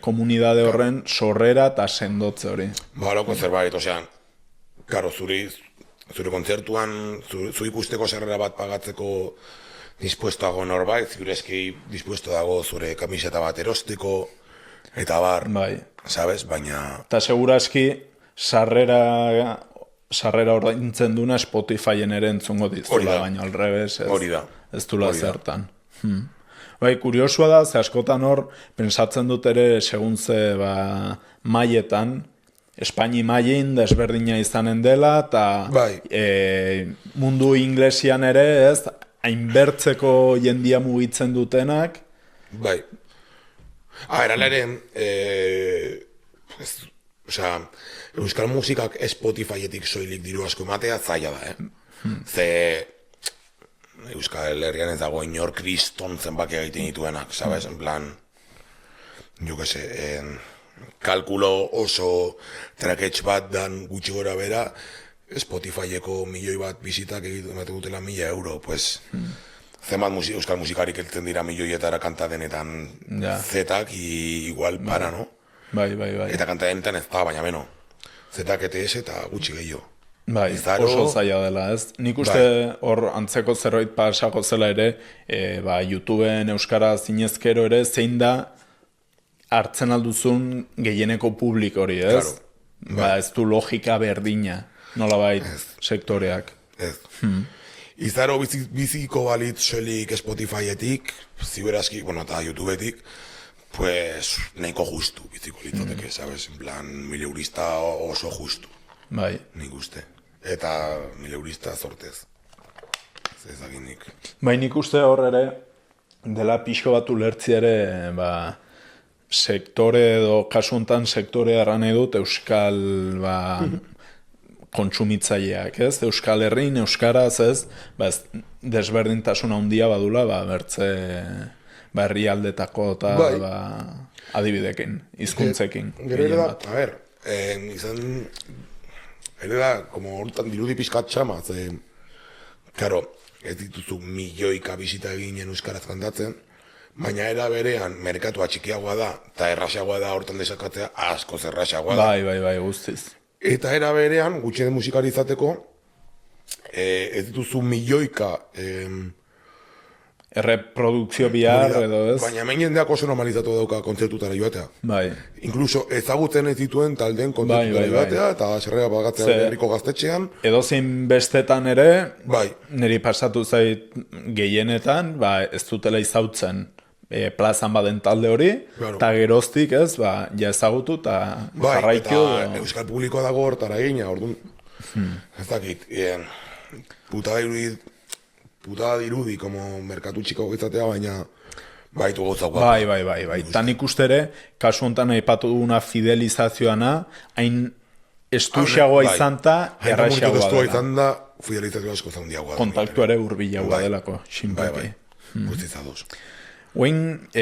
komunidade horren sorrera eta sendotze hori. Ba, loko zerbait, osea, karo, zure kontzertuan, zu ikusteko sarrera bat pagatzeko dispuestoago norbait, ziurezki dispuesto dago zure kamiseta bat erosteko, eta bar, sabes, baina... Eta seguraski sarrera ordaintzen duna Spotifyen ere entzungo ditzula, baina al revés, ez dula zertan. Bai, kuriosua da, ze askotan hor, pensatzen dut ere, segun ze mailetan, Espaini mailin desberdina izanen dela, eta mundu inglesian ere, ez, hainbertzeko jendia mugitzen dutenak. Bai. Erala ere, osea, euskal musikak Spotifyetik soilik diru asko ematea zaila da, Ze Euskal Herrian ez dago inor kriston zenbakia egiten dituenak, sabes? En plan, jo que se, kalkulo oso traketx bat dan gutxi gora bera, Spotifyeko milioi bat bizitak egiten dutela 1.000 euro, pues, zenbat euskal musikarik eltzen dira milioietara kanta denetan zetak, igual para, no? Bai. Eta kanta denetan ez da, baina beno, zetak ETS eta gutxi gehiago. Bai, Izaro, oso zaila dela, ez? Nik uste hor antzeko zerbait pasako zela ere, YouTubeen euskara zinezkero ere, zein da hartzen alduzun gehieneko publiko hori, ez? Claro, Ba, ez du logika berdina, nolabait sektoreak. ez. Izaro biziko balitz soilik Spotifyetik, ziberazki, bueno, eta YouTubetik, pues nahiko justu biziko litzateke, sabes? En plan, 1000 eurista oso justu, Bai. nik uste. Eta 1000 eurista zortez. Zezakinik. Bai, nik uste hor ere, dela pixko bat ulertzi ere, ba, sektore edo kasu honetan sektore erran nahi dut euskal kontsumitzaileak, ez? Euskal Herrin, euskaraz, ez? Ba, ez desberdintasun handia badula, ba, bertze herrialdetako eta ba, adibidekin, hizkuntzekin. Gero ere da, a ber, izan, ere da, como hortan dirudi pizkat txama, ze, karo, ez dituzu milioika bisita eginen euskaraz kantatzen, baina era berean merkatua txikiagoa da, eta errasagoa da hortan desakatzea, askoz errasagoa da. Bai, guztiz. Eta era berean, gutxien musikari izateko, ez dituzu milioika erreprodukzio bihar edo ez. baina hemen jendeak oso normalizatu dauka kontzertutara joatea. Bai. Inkluso ezagutzen ez dituen taldeen kontzertutara joatea, eta serrea pagatzea herriko gaztetxean. Edozein bestetan ere, Bai. niri pasatu zait gehienetan, ba, ez dutela izautzen plazan baden talde hori, eta geroztik ez, ba, ja ezagutu eta jarraitu. Eta euskal publikoa dago hortara egina, orduan, ez dakit, putada dirudi, como merkatu txiko izatea, baina baitu gauza guapa. Bai. Eta nik uste ere, kasu honetan aipatu duguna fidelizazioana, hain estuxagoa izan eta erraixagoa dela. dela. Izan da, fidelizazioa asko zaundiagoa. Kontaktu ere hurbilagoa delako, sinpaki. Guztizadoz. Oin,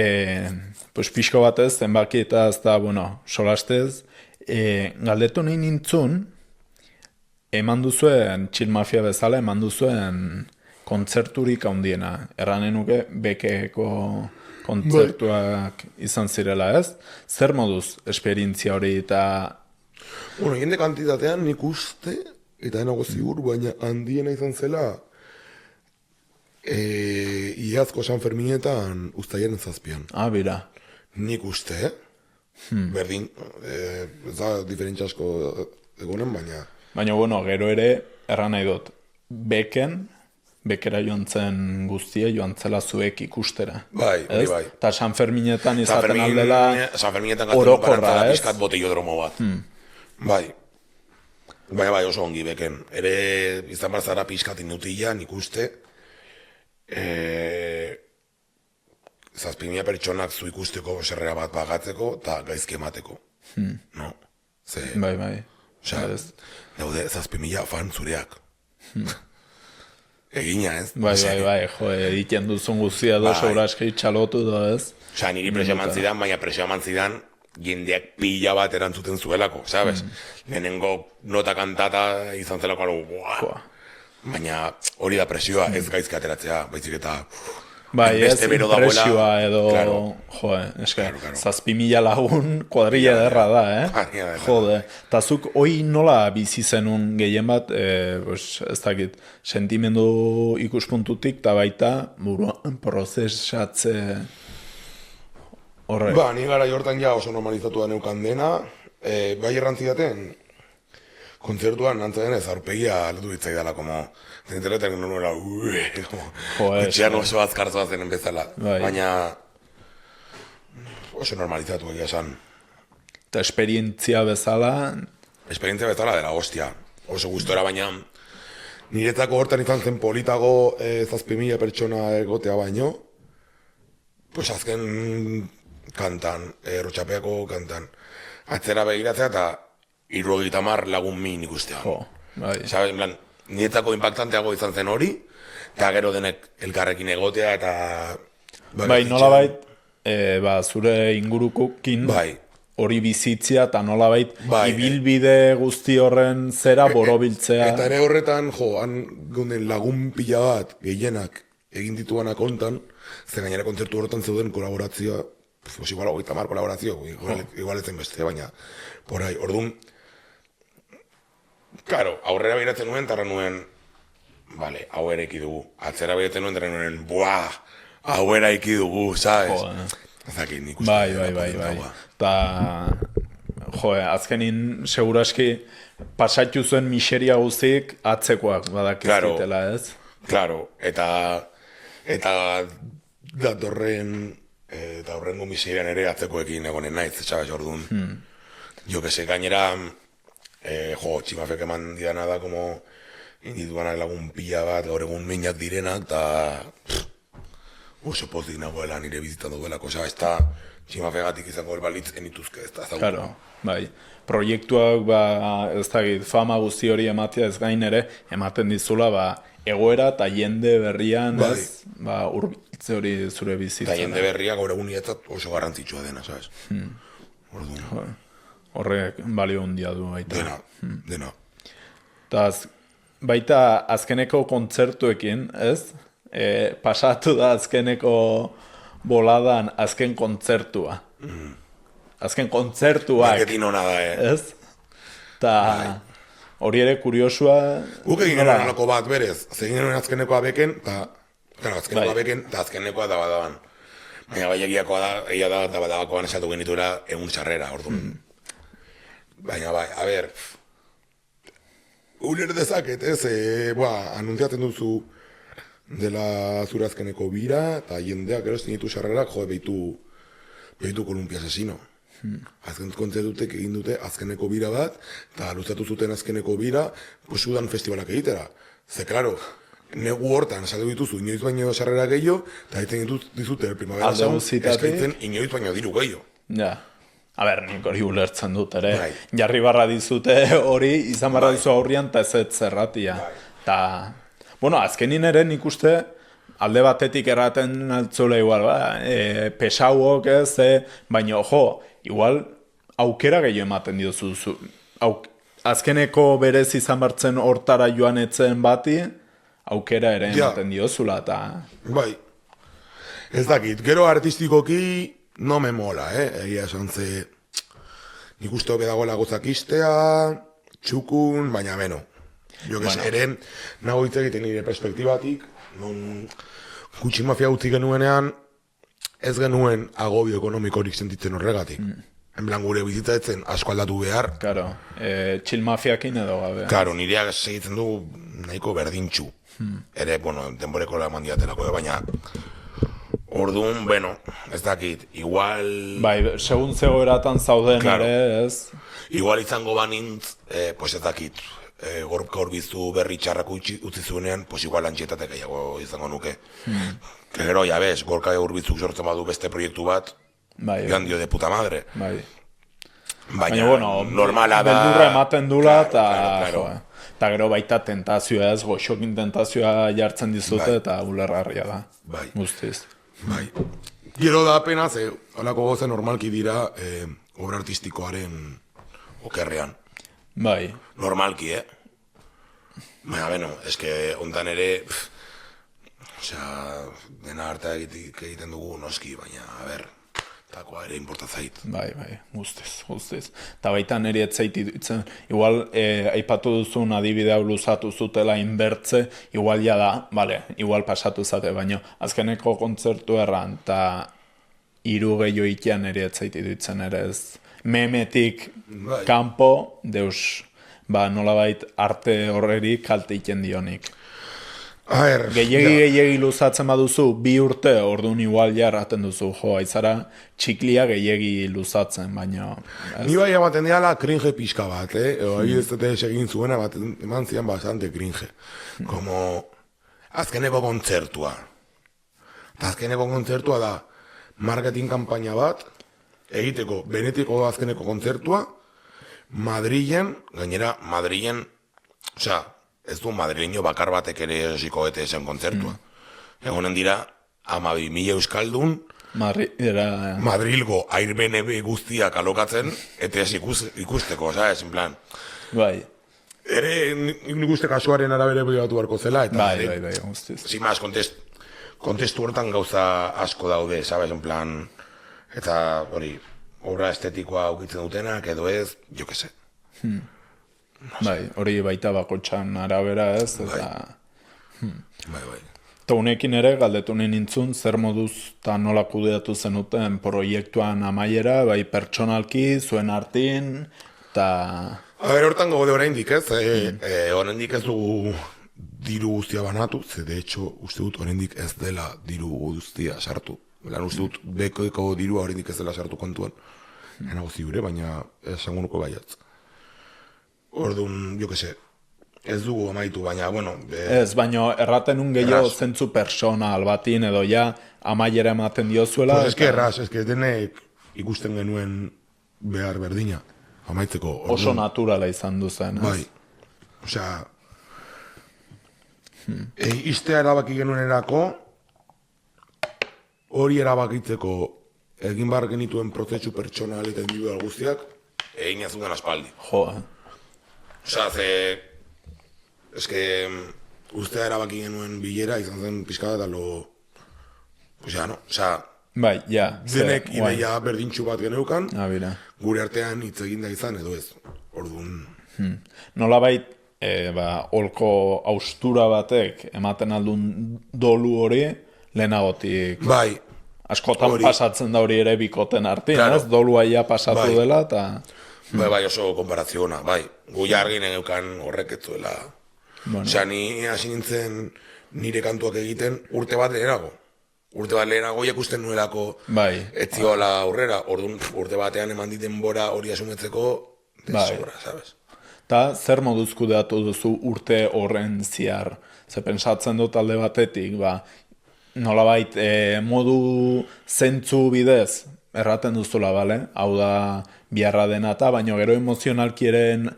pues pixko batez, zenbaki eta ez da, bueno, solastez, galdetu nahi nintzun, eman duzuen, Chill Mafia bezala, eman duzuen kontzerturik handiena. Erranen nuke, bekeko kontzertuak izan zirela, ez? Zer moduz esperientzia hori eta... Bueno, jende kantitatean nik uste, eta enago ziur, baina handiena izan zela, iazko San Ferminetan uztailaren 7. Ah, bira. Nik uste, berdin, ez da diferentzia asko egonen, baina... Baina, bueno, gero ere, erran nahi dut, bekera joan zen guztia, joan zela zuek ikustera. Bai, bai. Eta San Ferminetan izaten aldela San Ferminetan orokorra, ez? Piskat botellodromo bat. Bai. Bai, oso ongi beken. Ere, izan barzara piskat inutila, nik uste, 7.000 pertsonak zu ikusteko serrea bat pagatzeko eta gaizki emateko. No? Bai. Osea, daude 7.000 fan zureak. Egina, ez? Bai, jo, egiten duzun guztia do, sobraski txalotu do, ez? Osea, niri presio eman zidan, baina presio eman zidan jendeak pila bat erantzuten zuelako, sabes? Lehenengo nota kantata izan zelako, baina hori da presioa, ez gaizki ateratzea, baizik eta... Bai, ez impresioa edo, jo, eske, 7.000 lagun kuadrilla derra da, Jode, eta zuk hoi nola bizi zenun gehien bat, ez dakit, sentimendu ikuspuntutik, eta baita, buruan prozesatze horre. Ba, ni gara jortan ja oso normalizatu da neukan dena, bai errantzidaten, kontzertuan nantzen ez aurpegia aldu ditzai dela, como, zenterretan nuela, etxean oso azkartzoa zen bezala, baina oso normalizatu egia esan. Eta esperientzia bezala? Esperientzia bezala dela, hostia, oso gustora, baina niretzako hortan izan zen politago 7.000 pertsona egotea baino, pues azken kantan, Rotxapeako kantan, atzera begiratzea eta 70 lagun min ikustea. Sabes, en plan, niretzako impactanteago izan zen hori, eta gero denek elkarrekin egotea eta... Bai, nolabait, zure ingurukokin hori bizitzia eta nolabait ibilbide guzti horren zera borobiltzea. Eta ere horretan, han gunden lagun pila bat gehienak egin dituanak ontan, zer gainera kontzertu horretan zeuden kolaborazioa, pues igual 30 kolaborazio, igual ezen beste, baina, porai, orduan, Claro, aurrera behiratzen nuen, tarra nuen, vale, hau ere eki dugu. Atzera behiratzen nuen, tarra nuen, buah, hau ere eki dugu, sabes? Ezakit, nik uste. Bai. Ta, azkenin seguraski pasatu zuen miseria guztik atzekoak badakizkitela, ez? Claro, eta datorren, eta horrengo miserian ere atzekoekin egonen naiz, sabes, orduan. Jo que se, gainera, tximafek eman didana da, como, indituanak lagun pila bat, gaur egun minak direnak, eta oso pozik nagoela nire bizitan duelako, sabes, eta tximafegatik izango balitz enituzke, ez da, ezagutu. Claro, bai. Proiektuak, ez dakit, fama guzti hori ematea ez gain ere, ematen dizula, egoera eta jende berrian, ez, urbiltze hori zure bizitzen. Eta jende berria gaur egun nietzat oso garrantzitsua dena, sabes? Orduan. Horrek balio handia du baita. Dena. Eta baita azkeneko kontzertuekin, ez? Pasatu da azkeneko boladan azken kontzertua. Azken kontzertuak. Marketin hona da, ez? Eta hori ere kuriosua... Guk egin genuen alako bat berez, zegin genuen azkenekoa beken, eta azkenekoa beken, eta azkenekoa da badaban. Baina bai egiakoa da, egia da, eta badabakoan esatu genituela egun txarrera, orduan. Baina bai, a ber, uler dezaket, ez, anuntziatzen duzu dela zure azkeneko bira, eta jendeak erosten ditu sarrerak, behitu Kolumpia Asesino. Azken kontzertutek egin dute azkeneko bira bat, eta luzatu zuten azkeneko bira, Sudan festivalak egitera. Ze, klaro, negu hortan saldu dituzu inoiz baino sarrera gehiago, eta egiten dizute Primavera Sound, eskaintzen inoiz baino diru gehiago. Ja. A ber, nik hori ulertzen dut, ere. Jarri barra dizute hori, izan barra dizu aurrian, eta ez zerratia. Ta, bueno, azkenin ere nik uste, alde batetik erraten altzule igual, pesauok ez, baina, igual, aukera gehiago ematen diozu. Azkeneko berez izan bartzen hortara joan etzen bati, aukera ere ematen diozula, eta... Bai, ez dakit, gero artistikoki, no me mola, egia esan ze, nik uste hobe dagoela gozakistea, txukun, baina beno. Jo que eren, nago hitz egiten nire perspektibatik, non gutxi mafia utzi genuenean, ez genuen agobio ekonomikorik sentitzen horregatik. En plan gure bizitzatzen asko aldatu behar. Claro, chill mafiakin edo gabe. Claro, nireak segitzen du nahiko berdintxu. Ere, bueno, denboreko la mandiatelako, baina... Orduan, bueno, ez dakit, igual... Bai, segun zegoeratan zauden ere, ez? Igual izango banintz, pues ez dakit, gorka horbizu berri txarrak utzi zuenean, pues igual antxietate gehiago izango nuke. Gero, ya bez, gorka horbizuk sortzen badu beste proiektu bat, joan dio de puta madre. Baina, bueno, normala da... Beldurra ematen dula, eta gero baita tentazioa ez, goxokin tentazioa jartzen dizute, eta ulergarria da. Bai. Guztiz. Bai. Gero da apenas, holako goza normalki dira obra artistikoaren okerrean. Bai. Normalki, Baina, beno, eske ondan ere, dena harta egiten dugu noski, baina, a ber, takoa ere importatzait. Bai, guztiz. Eta baita niri etzaiti dutzen, igual, aipatu duzun adibidea luzatu zutela inbertze, igual ja da, igual pasatu zate, baina azkeneko kontzertu erran, eta hiru gehiago ikean niri etzaiti dutzen ere ez. Memetik kanpo, deus, nolabait arte horreri kalte iten dionik. Gehiegi luzatzen baduzu, 2 urte, orduan igual jarraten duzu, aizara txiklia gehiegi luzatzen, baina... Ni bai ematen diala cringe pixka bat, Hori ez dute segin zuena bat, eman zian bastante cringe. Como azkeneko kontzertua. Azkeneko kontzertua da marketing kampaina bat, egiteko benetiko azkeneko kontzertua, Madrilen, gainera Madrilen, ez du madrileño bakar batek ere esiko esen kontzertua. Egonen dira, 12.000 euskaldun, Madrilgo airbnb guztiak alokatzen, ETS ikusteko, en plan. Bai. Ere, nik uste kasuaren arabere batu barko zela, eta bai, guztiz. Zimaz, kontestu hortan gauza asko daude, en plan, eta hori, obra estetikoa ukitzen dutenak, edo ez, jo que se. Bai, hori baita bakotxan arabera ez, eta... Bai. Eta honekin ere, galdetu nahi nintzun, zer moduz eta nola kudeatu zenuten proiektuan amaiera, bai pertsonalki, zuen artin, eta... Hortan gaude oraindik ez, oraindik ez dugu diru guztia banatu, ze de hecho uste dut oraindik ez dela diru guztia sartu. Lan uste dut beko dirua oraindik ez dela sartu kontuan. Enago ziure, baina esangunuko baiatz. Orduan, jo que se, ez dugu amaitu, baina, bueno... Ez, baina erraten un gehiago zentzu personal batin edo ja amaiera ematen diozuela. Pues es que denek ikusten genuen behar berdina, amaitzeko. Oso naturala izan duzen, ez? Bai, osea... Iztea erabaki genuenerako, hori erabakitzeko egin behar genituen prozesu pertsonal eta individual guztiak, egin azungan aspaldi. Jo, Osea, ustea erabaki genuen bilera izan zen pixka eta Osea, no? Osea, bai, ja. denek ideia berdintxu bat geneukan, gure artean hitz eginda izan edo ez. Orduan... Nolabait, holko austura batek ematen aldun dolu hori lehenagotik. Bai. Askotan pasatzen da hori ere bikoten artin, ez? Dolua ja pasatu dela, eta... Bai, oso konparaziona, bai. Gu jargin egeukan horrek ez duela. Osea, ni hasi nintzen nire kantuak egiten urte bat lehenago. Urte bat lehenago ikusten nuelako ez ziola aurrera. Orduan, urte batean eman diten bora hori asumetzeko desobra, sabes? Eta zer moduz kudeatu duzu urte horren ziar? Ze pensatzen dut alde batetik, nolabait modu zentzu bidez erraten duzula, bale? Hau da biharra dena eta, baina gero emozionalkieren,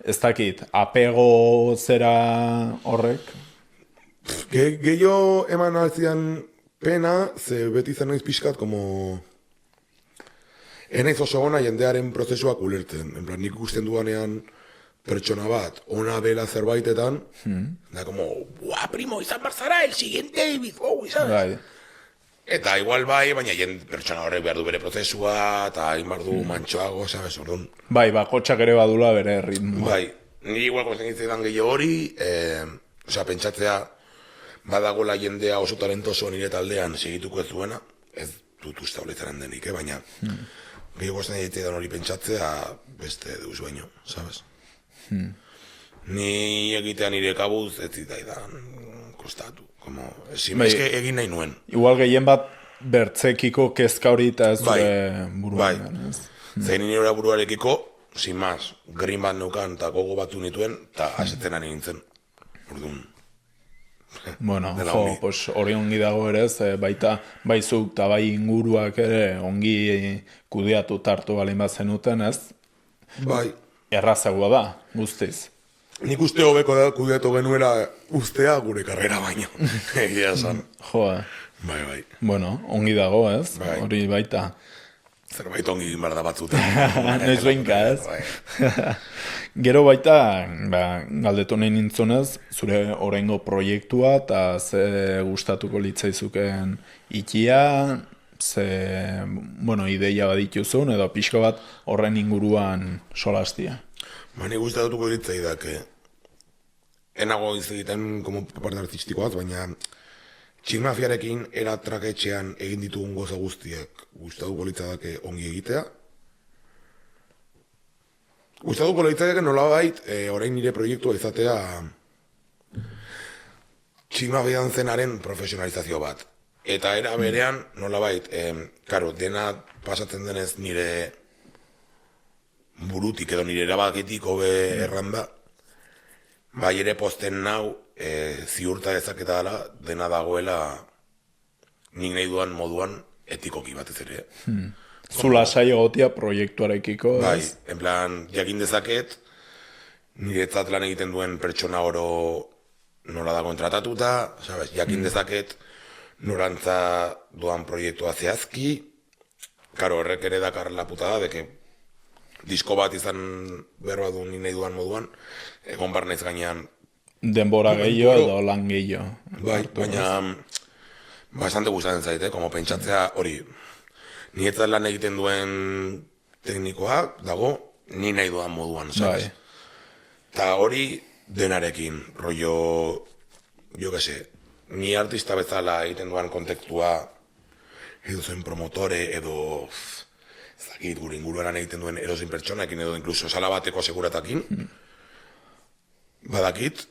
ez dakit, apego zera horrek? Gehiago eman alzian pena, ze beti zen naiz pixkat, enaiz oso gona jendearen prozesuak ulertzen. En plan, nik ikusten duanean pertsona bat, ona dela zerbaitetan, da buah, primo, izan barzara, el siguiente David Bowie, ¿sabes? Eta igual bai, baina pertsona horrek behar du bere prozesua, eta hain behar du mantxoago, ¿sabes? Orduan. Bai, bakotxak ere badula bere ritmo. Bai, niri igual kometzen gitzen gehiago hori, pentsatzea, badagola jendea oso talentoso nire taldean segituko ez duena, ez dut uste holetzaren denik, baina gehiago zen egitean hori pentsatzea beste deus baino, ¿sabes? Ni egitea nire kabuz ez zitaidan kostatu. Egin nahi nuen. Igual gehien bat bertzekiko kezka hori eta ez zure buruan. Zein nire buruarekiko, sin más, green bat neukan eta gogo batu nituen, eta asetzen ari nintzen. Orduan. Bueno, hori ongi dago ere, baita baizuk eta bai inguruak ere ongi kudeatu tartu balin bat zenuten, ez? Bai. Errazagoa da, guztiz. Nik uste hobeko da kudeatu genuela ustea gure karrera baino. Egia esan. Joa. Bai. Bueno, ongi dago, ez? Hori baita. Zerbait ongi egin behar da batzuten. Noiz behinka, ez? Gero baita, galdetu nahi nintzunez, zure oraingo proiektua eta ze gustatuko litzaizuken ikia, ze, ideia badituzun, edo pixko bat horren inguruan solastia. Ni gustatuko ditzai da, enago hitz egiten parte artistikoaz, baina Txikmafiarekin eratraketxean egin ditugun goza guztiek gustatuko litzadake ongi egitea. Gustatuko litzadake nolabait, orain nire proiektua izatea Txikmafian zenaren profesionalizazio bat. Eta era berean nolabait, dena pasatzen denez nire burutik edo nire erabaketik hobe erranda, bai ere posten nau ziurta dezaketa dena dagoela nik nahi duan moduan etikoki batez ere. Zula saio gotia proiektuarekiko, ez? Bai, en plan, jakin dezaket, niretzat lan egiten duen pertsona oro nola dagoen tratatuta, sabes, jakin dezaket norantza doan proiektua zehazki, karo, horrek ere dakar la putada, deke disko bat izan behar bat du nahi duan moduan, egon bar naiz gainean. Denbora gehiago edo lan gehiago. Bai, baina bastante gustatzen zaite, pentsatzea hori, nietzat lan egiten duen teknikoa dago, ni nahi duan moduan, sabes? Ta hori denarekin, rollo, jo que se, ni artista bezala egiten duan kontektua, edo zen promotore, edo, ez dakit, gure inguruan egiten duen edozein pertsonakin, edo incluso sala bateko seguratakin, badakit,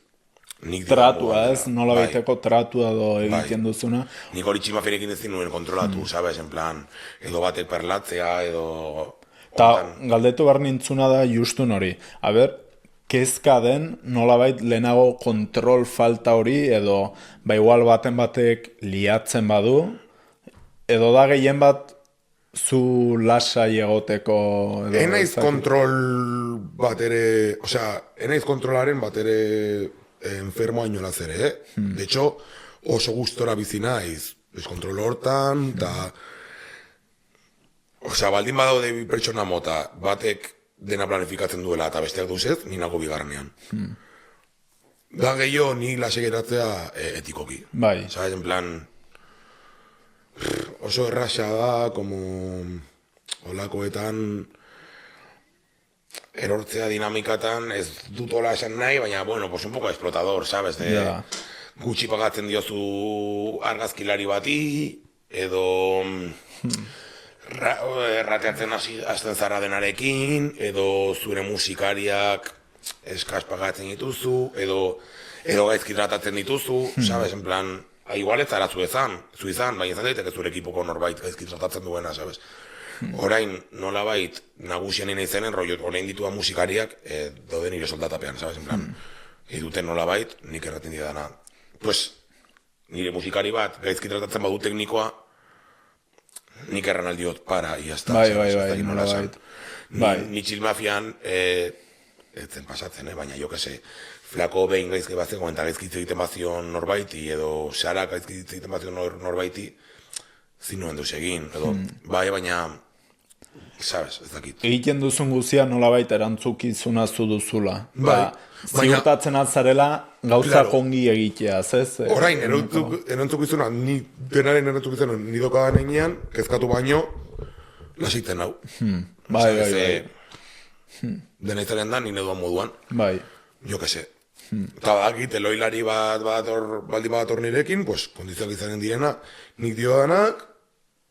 nik Tratua, moduan ez? dela. Nola Bai, baiteko tratua do egiten duzuna. nik hori tximafirekin ezin nuen kontrolatu, sabes, en plan, edo batek perlatzea, edo... Ta galdetu behar nintzuna da justun hori. A ber, kezka den nolabait lehenago kontrol falta hori, edo ba igual baten batek liatzen badu, edo da gehien bat zu lasai egoteko edo... Enaiz kontrol bat ere, osea, enaiz kontrolaren bat ere enfermoa inolaz ere, De hecho, oso gustora bizi naiz, kontrol hortan, eta... Osea, baldin badaude bi pertsona mota, batek dena planifikatzen duela eta besteak duzez, ni nago bigarrenean. Da gehiago ni lasai geratzea etikoki. Bai. Sabes, en plan... Oso erraxa da, como... Olakoetan... Erortzea dinamikatan, ez dut hola esan nahi, baina, bueno, pues un poco explotador, sabes? De, Ja. Gutxi pagatzen diozu argazkilari bati, edo... Rateatzen hasten zara denarekin, edo zure musikariak eskaz pagatzen dituzu, edo gaizki tratatzen dituzu, sabes, en plan, igual ez zara zu izan, baina izan daiteke zure ekipoko norbait gaizki tratatzen duena, sabes. Orain, nolabait, nagusian izenen, rollo, orain ditua musikariak, dauden nire soldatapean, sabes, en plan, eduten nolabait, nik erraten didana. Pues, nire musikari bat gaizki tratatzen badu teknikoa, nik erran aldiot para, iazta. Bai, nolabait. Ni txilmafian, ez zen pasatzen, baina jo que se, flako behin gaizki batzen, eta gaizki egiten bazion norbaiti, edo xara gaizki egiten bazion norbaiti, zinuen duz egin, edo, bai, baina, sabes, ez dakit. Egiten duzun guzia nolabait erantzukizuna zu duzula. Bai, ziurtatzen atzarela gauzak Claro. ongi egiteaz, ez? Orain, erantzukizuna, ni denaren erantzukizuna nidoka nenean, kezkatu baino, lasiten hau. Bai. Dena izanen da, nire duan moduan, Bai. jo que se. Eta badakit, eloilari baldin bat nirekin, pues, kondizioak izanen direna, nik diodanak,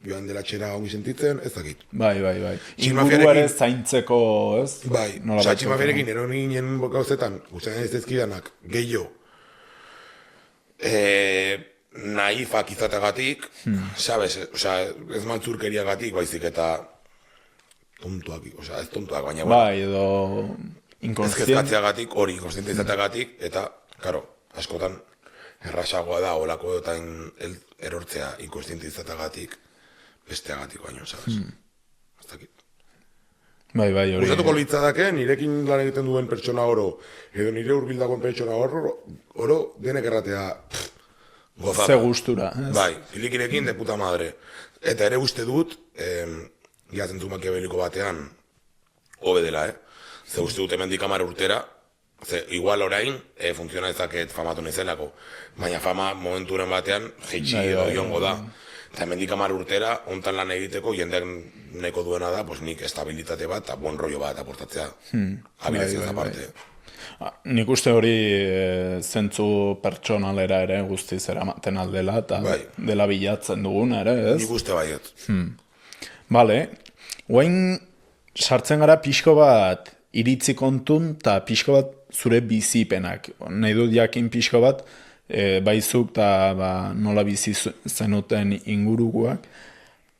joan dela txera ongi sentitzen, ez dakit. Bai. Txilmafiarekin- Inguru ere zaintzeko, ez? Bai, Nolabait oza, tximafiarekin ero ninen gauzetan, guztien ez dezkidanak, gehiago, naifak izateagatik, sabes, oza, ez mantzurkeriagatik, baizik eta tontuak, oza, ez tontuak, baina, Bai, edo ez inkonstient. kezkatzeagatik, hori, konstiente izateagatik, eta, karo, askotan, errasagoa da, olako eta erortzea inkonstiente izateagatik, besteagatik baino, sabes? Ez dakit. Bai, hori. Gustatuko litzadake, nirekin lan egiten duen pertsona oro, edo nire hurbildagoen pertsona oro denek erratea gozada. Ze gustura, ez? Bai, filikirekin de puta madre. Eta ere uste dut, giatzen zu makiabeliko batean, hobe dela, Ze uste dut hemendik 10 urtera, ze igual orain, funtziona ezaket famatu nizelako, baina fama momenturen batean, jeitsi edo jongo da. Eta hemendik 10 urtera, hontan lan egiteko, jendeak neko duena da, pues nik estabilitate bat, eta buen rollo bat aportatzea. Abilezioz aparte. Nik uste hori zentzu pertsonalera ere guztiz eramaten aldela, eta Bai. dela bilatzen duguna ere, ez? Nik uste baiet. Bale, guain sartzen gara pixko bat iritzi kontun, eta pixko bat zure bizipenak. Nahi dut jakin pixko bat, baizuk eta nola bizi zenuten ingurukoak.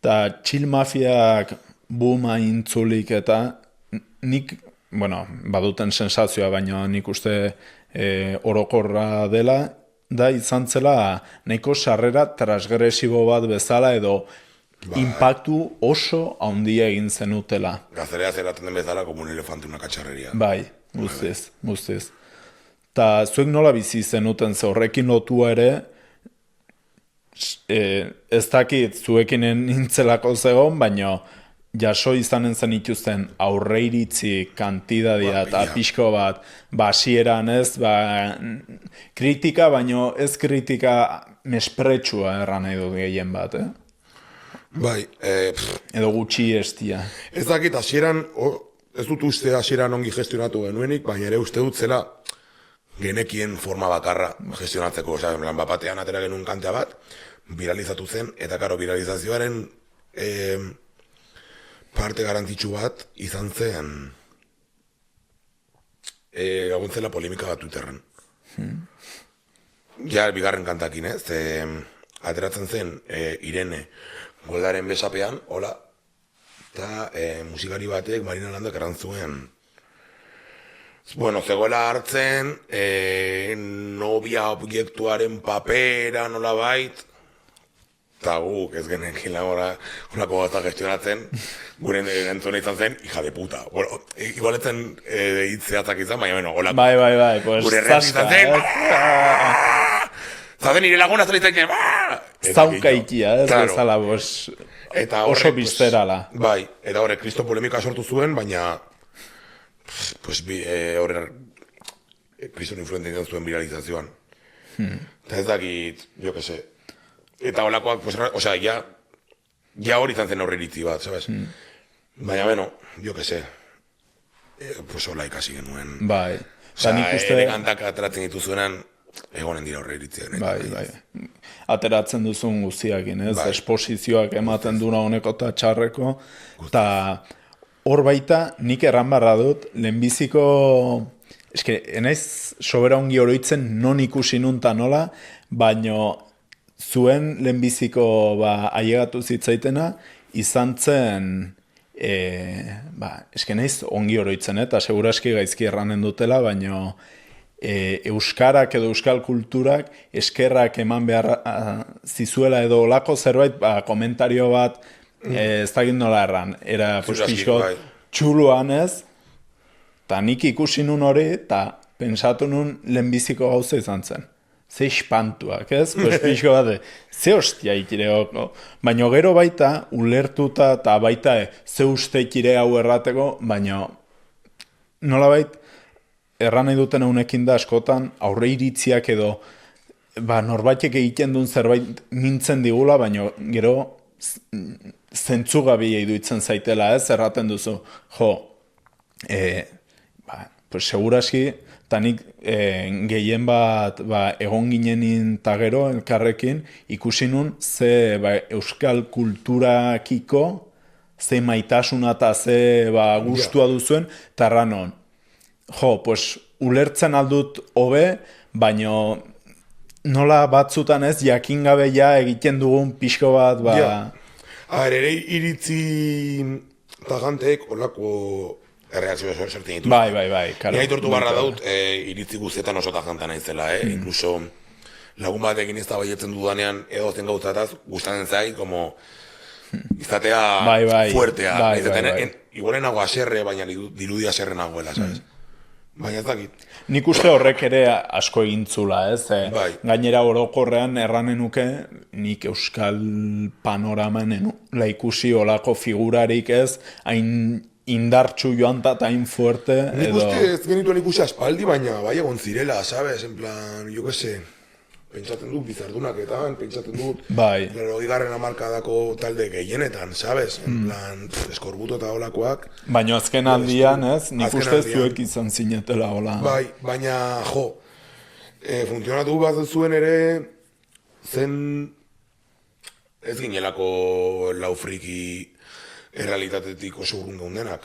Eta chill mafiak buma intzulik eta nik, bueno, baduten sensazioa, baina nik uste orokorra dela, da izan zela nahiko sarrera transgresibo bat bezala edo impactu oso handia egin zenutela. Gazterea zeraten den bezala, como un elefante una katxarreria. Bai, guztiz. Ta zuek nola bizi zenuten ze horrekin lotua ere, ez dakit zuekin nintzelako zegon, baina jaso izanen zen ituzten aurreiritzi kantidadia eta Ia. pixko bat, hasieran ez, kritika, baino ez kritika mespretsua erran nahi dut gehien bat, Bai, edo gutxi estia. ez dakit, hasieran, ez dut uste hasieran ongi gestionatu genuenik, baina ere uste dut zela genekien forma bakarra gestionatzeko, oza, batean atera genuen kantea bat, viralizatu zen, eta karo, viralizazioaren parte garantitsu bat izan zen laguntzela polemika bat Twitterren. Ja, bigarren kantakin, ateratzen zen Irene Goldaren besapean, hola, eta musikari batek Marina Landak erantzuen. Bueno, zegoela hartzen, novia objektuaren papera nola bait, eta guk ez genekin horako gauza gestionatzen, gure entzuna izan zen, hija de puta. Bueno, igualetzen hitzeatzak izan, baina bueno, hola. Bai, pues gure rep izan zen, zaten nire laguna zelitzen, zaunka ikia, ez bezala, oso bizterala. Bai, eta horrek kristo polemika sortu zuen, baina pues horrek kriston influente izan zuen viralizazioan. Eta ez dakit, jo que se. Eta holakoak, pues, osea, ja hori izan zen aurre iritzi bat, sabes? Baina, bueno, jo que se. Pues hola ikasi genuen. Bai. Osea, ere kantak ateratzen dituzuenan, egonen dira aurre iritzien. Bai. Ateratzen duzun guztiakin, ez? Bai. Esposizioak ematen duna honeko eta txarreko. Eta hor baita, nik erran barra dut, lehenbiziko... Eske, enaiz sobera ongi oroitzen non ikusi nunta nola, baino zuen lehenbiziko ailegatu zitzaitena, izan zen, eske naiz ongi oroitzen, eta seguraski gaizki erranen dutela, baino euskarak edo euskal kulturak eskerrak eman behar zizuela edo olako zerbait, komentario bat, ez da nola erran, era pixko txuluan ez, eta nik ikusi nun hori, eta pensatu nun lehenbiziko gauza izan zen. Ze espantuak, ez? Pues pixko bat, ze hostia ikireoko. Baina gero baita, ulertuta eta baita ze uste ikire hau errateko, baina nola bait, erran nahi duten eunekin da askotan, aurre iritziak edo, norbaitek egiten duen zerbait mintzen digula, baina gero zentzugabia iduitzen zaitela, ez? Erraten duzu, pues seguraski, eta nik gehien bat egon ginen eta gero elkarrekin ikusi nun ze euskal kulturakiko ze maitasuna eta ze gustua duzuen, eta erranon. Pues ulertzen aldut hobe, baino nola batzutan ez, jakin gabe ja egiten dugun pixko bat, ere iritzi taganteek olako erreakzio sortzen ditu. Bai. Ni aitortu barra daut, iritzi guztietan oso tajantan naizela, Incluso lagun batekin ez da baietzen dudanean edo zen gauzataz, gustatzen zai, como izatea fuertea. Igualen nago aserre, baina dirudi aserre nagoela, sabes? Baina ez dakit. Nik uste horrek ere asko egintzula, ez? Gainera orokorrean erranenuke, nik euskal panoraman ikusi olako figurarik ez, hain indartxu joan eta hain fuerte. Nik uste ez genituen ikusi aspaldi, baina bai egon zirela, sabes? En plan, jo que se, pentsatzen dut bizardunaketan, pentsatzen dut, garren hamarkadako talde gehienetan, sabes? En plan, eskorbuto eta holakoak. Baina azken aldian, ez? Nik uste zuek izan zinetela hola. Bai, baina, funtzionatu bat zuen ere, zen ez ginelako lau friki errealitatetik oso urrun geundenak,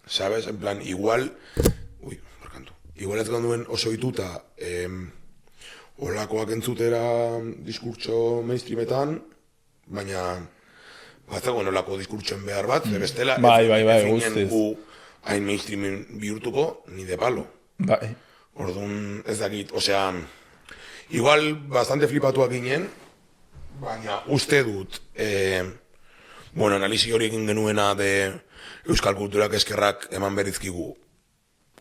sabes? En plan, igual ez ganduen oso hituta olakoak entzutera diskurtso mainstreametan, baina batzagoen olako diskurtsoen behar bat, bestela, ez ginen gu hain mainstreamen bihurtuko, ni de palo. Orduan, ez dakit, osea, igual bastante flipatuak ginen, baina uste dut, analizi hori egin genuena de euskal kulturak eskerrak eman berizkigu.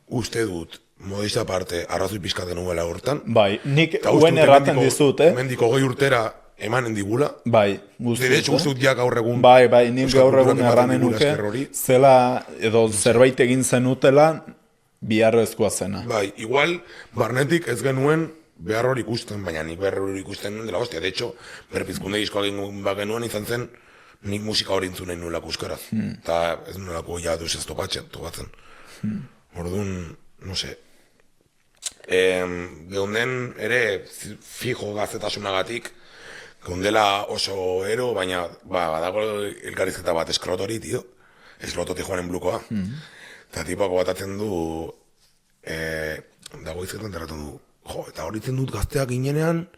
Uste dut, modista parte, arrazoi pizkat genuela hortan. Bai, nik uen erraten dizut, Mendiko 20 urtera emanen digula. Bai, guztiut. Dere guztiut ja gaur egun. Bai, nik gaur egun erranen nuke, zela edo zerbait egin zenutela, biharrezkoa zena. Bai, igual, barnetik ez genuen behar hori ikusten, baina nik behar hori ikusten dela hostia. De hecho, berpizkunde diskoa egin genuen izan zen, nik musika hori entzun nahi nuelako euskaraz. Eta ez nuelako ja duz ez topatzen. Orduan, no se. Geunden ere fijo gazetasunagatik, geundela oso ero, baina badago elkarrizketa bat eskrotori, tio. Eskrototi joanen blukoa. Eta tipako batatzen du, dago izketan terraten du. Jo, eta horitzen dut gazteak ginenean,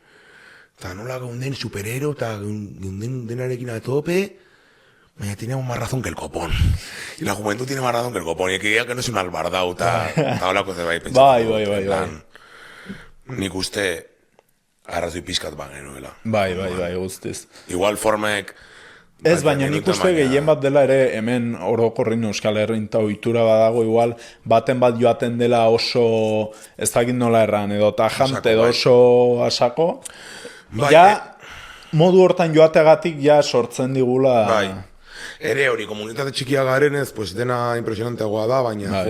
eta nola geunden superero, eta geunden denarekin a tope, baina tiene más razón que el copón. Y la juventud tiene más razón que el copón. Y que diga que no es un albardau, eta holako zerbait pentsatzen dut. Bai. Nik uste arrazoi pixkat genuela. Bai, guztiz. Igual formek... Ez, baina nik uste gehien bat dela ere hemen orokorrin Euskal Herrin eta ohitura badago igual baten bat joaten dela oso ez dakit nola erran edo tajante edo oso asako. Ja, modu hortan joateagatik ja sortzen digula... Bai, ere hori komunitate txikia garenez, pues dena impresionanteagoa da, baina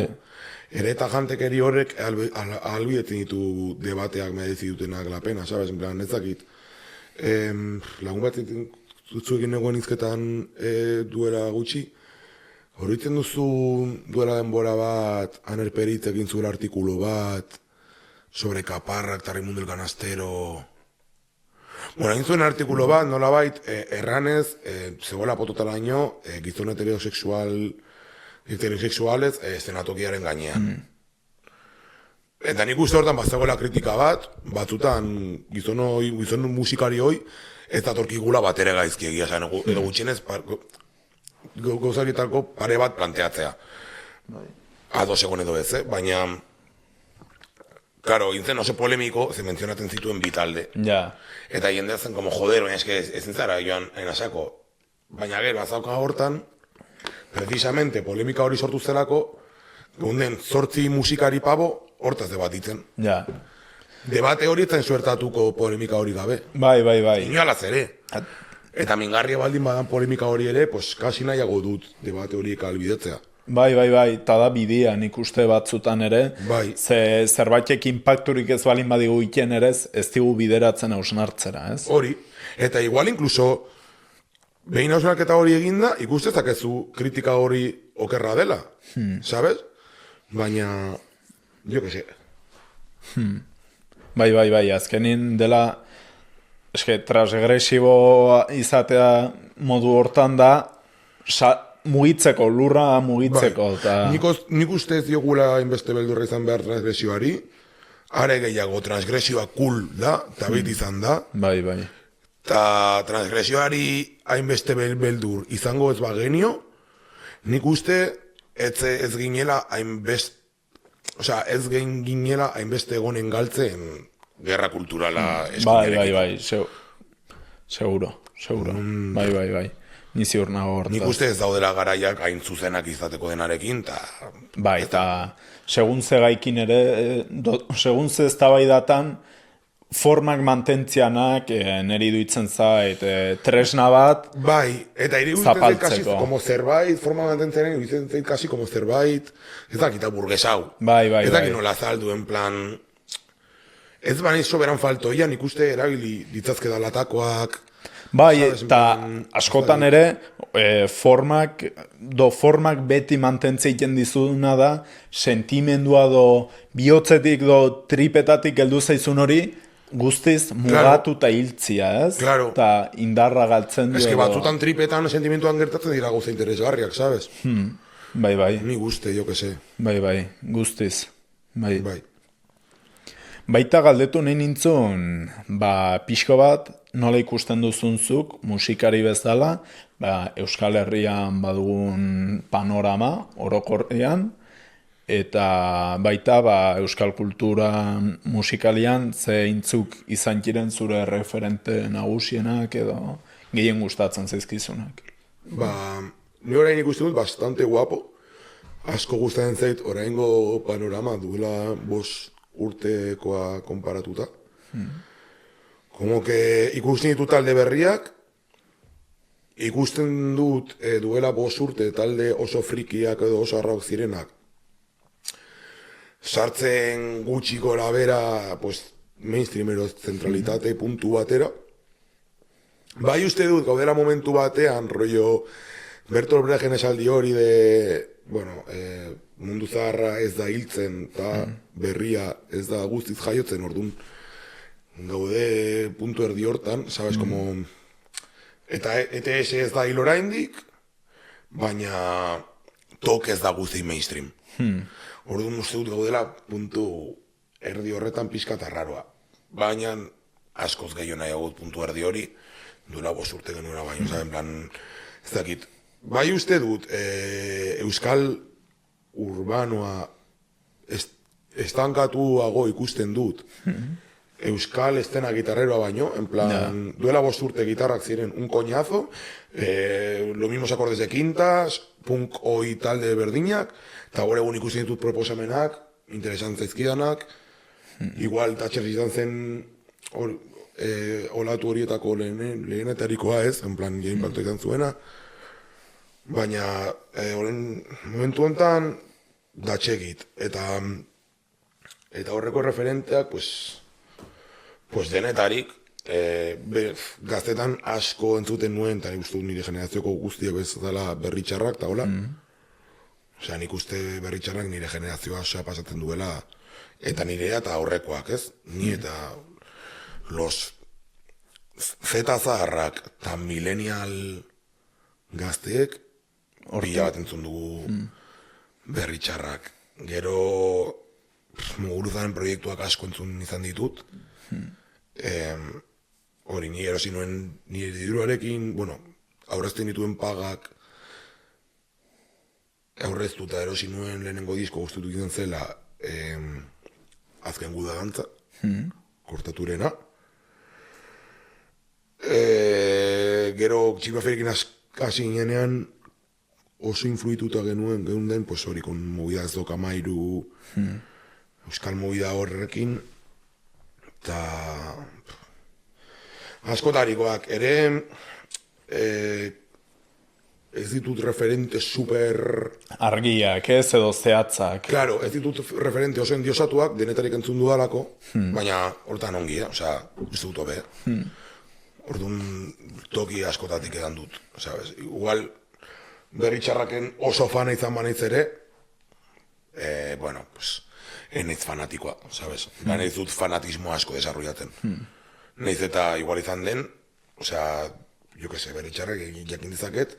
ere tajantekeri horrek albidetzen ditu debateak merezi dutenak la pena, sabes? En plan, ez dakit. Lagun bat zutzuekin egoen izketan duela gutxi, horritzen duzu duela denbora bat, Aner Perit egin zuela artikulu bat, sobre Kaparrak eta Raimundo el Canastero... Bueno, egin zuen artikulu bat, nolabait, erranez, zegoela pototalaino, gizon heterosexualez zenatokiaren gainean. Eta nik uste hortan bazegoela kritika bat, batzutan gizon musikari hoi, ez datorkigula bat ere gaizki egia esan, edo gutxienez gauzarietako pare bat planteatzea. Ados egon edo ez, baina, claro, gintzen oso polemiko, ze mentzionaten zituen bitalde. Eta jendea zen, como joder, baina eske ezin zara joan enasako. Baina gero, azauka hortan, precisamente polemika hori sortu zelako, gunden 8 musikari pabo, hortaz debatitzen. Debate hori etzen suertatuko polemika hori gabe. Bai. Inoalaz ere. Eta mingarria baldin badan polemika hori ere, pues kasi nahiago dut debate horiek albidetzea. Bai, eta da bidea nik uste batzutan ere, ze zerbaitek impacturik ez balin badigu iken ere, ez digu bideratzen hausnartzera, ez? Hori, eta igual inkluso, behin hausnarketa hori eginda, ikustezakezu kritika hori okerra dela, sabes? Baina, jo que sé. Bai, azkenin dela, eske, transgresibo izatea modu hortan da, mugitzeko, lurra mugitzeko. Nik uste ez diogula inbeste beldurra izan behar transgresioari, are gehiago transgresioa cool da, eta beti izan da. Bai. Eta transgresioari hainbeste beldur izango ez bagenio, nik uste ez ginela hainbeste, osea, ez ginela hainbeste egonen galtzen gerra kulturala eskuinerekin. Bai, seguro. Bai. Ni ziur nago hortaz. Nik uste ez daudela garaiak hain zuzenak izateko denarekin, eta... Bai, eta segun ze gaikin ere, segun ze eztabaidatan, formak mantentzianak neri duitzen zait, tresna bat zapaltzeko. Bai, eta iruditzen kasi como zerbait, forma mantentzianen iruditzen zait kasi como zerbait, ez dakita burgesau. Bai. Ez dakit nola azaldu, en plan... Ez baniz soberan faltoia, nik uste erabili ditzazke dalatakoak... Bai, eta askotan ere, formak beti mantentzeiten dizuna da, sentimendua bihotzetik tripetatik heldu zaizun hori, guztiz mugatu eta hiltzia, ez? Eta indarra galtzen du. Ez que batzutan tripetan sentimentuan gertatzen dira gauza interesgarriak, sabes? Bai. Ni guzti, jo que se. Bai, guztiz. Bai. Baita galdetu nahi nintzun, pixko bat, nola ikusten duzunzuk, musikari bezala, Euskal Herrian badugun panorama, orokorrean, eta baita euskal kultura musikalian zeintzuk izan ziren zure referente nagusienak edo gehien gustatzen zaizkizunak. Ni orain ikusten dut bastante guapo, asko gustatzen zait oraingo panorama duela 5 urtekoa konparatuta. Como que ikusten ditut talde berriak, ikusten dut duela 5 urte talde oso frikiak edo oso arrauk zirenak. Sartzen gutxi gora bera, pues, mainstreamero zentralitate puntu batera. Bai uste dut, gaudela momentu batean, rollo, Bertolt Brechten esaldi hori de, bueno, mundu zaharra ez da hiltzen, eta berria ez da guztiz jaiotzen, orduan, gaude puntu erdi hortan, sabes, como, eta ETS ez da hil oraindik, baina tok ez da guzti mainstream. Orduan uste dut gaudela puntu erdi horretan pizka eta raroa. Baina askoz gehiago nahiagut puntu erdi hori, duela 5 urte genuela baino, en plan, ez dakit. Bai uste dut, euskal urbanoa estankatuago ikusten dut, euskal estena gitarreroa baino, en plan, duela 5 urte gitarrak ziren un coñazo, los mismos acordes de quintas, punk oi talde berdinak, eta gore egun ikusten ditut proposamenak, interesant zaizkidanak, igual Thatcher izan zen olatu horietako lehenetarikoa ez, en plan, impacto izan zuena, baina momentu honetan datxegit, eta horreko referenteak, pues denetarik, gaztetan asko entzuten nuen, eta nik uste nire generazioko guztiak bezala berritxarrak, eta hola. Osea, nik uste berritxarrak nire generazioa osea pasatzen duela, eta nirea eta aurrekoak, ez? Ni eta los zeta zaharrak eta millennial gazteek pila bat entzun dugu berritxarrak. Gero Muguruzaren proiektuak asko entzun izan ditut. Hori, ni erosi nuen nire diruarekin, bueno, aurrezten dituen pagak aurreztuta erosi nuen lehenengo disko guztutu izan zela azken guda dantza, kortaturena. Gero txipaferikin hasi ginean oso influituta genuen den, pues hori, kon movida ez doka mairu, euskal movida horrekin, eta askotarikoak ere ez ditut referente super... Argiak, ez edo zehatzak. Claro, ez ditut referente oso endiosatuak, denetarik entzun dudalako, baina hortan ongi, osea, uste dut hobe. Orduan toki askotatik edan dut, sabes? Igual berritxarraken oso fana izan banaiz ere, bueno, pues, enaiz fanatikoa, sabes? Ganaiz dut fanatismo asko desarrollaten. Naiz eta igual izan den, osea, jo que se, berritxarrak jakin dizaket,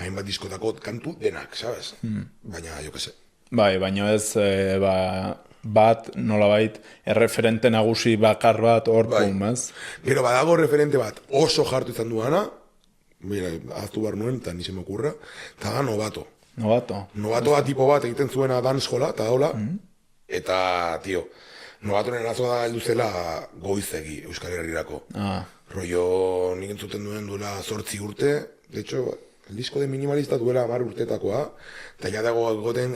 hainbat diskotako kantu denak, sabes? Baina, jo que se. Bai, baina ez, bat, nolabait, erreferente nagusi bakar bat hor, pum, ez? Gero, badago referente bat oso jartu izan duana, mira, ahaztu behar nuen, eta nise me okurra, eta da Novato. Novato? Novatoa tipo bat egiten zuena dancehalla, eta hola, eta, tio, Novatoren arazoa da heldu zela goizegi Euskal Herrirako. Rollo, nik entzuten duen duela 8 urte, de hecho, el disco de Minimalista duela 10 urtetakoa, eta ja dago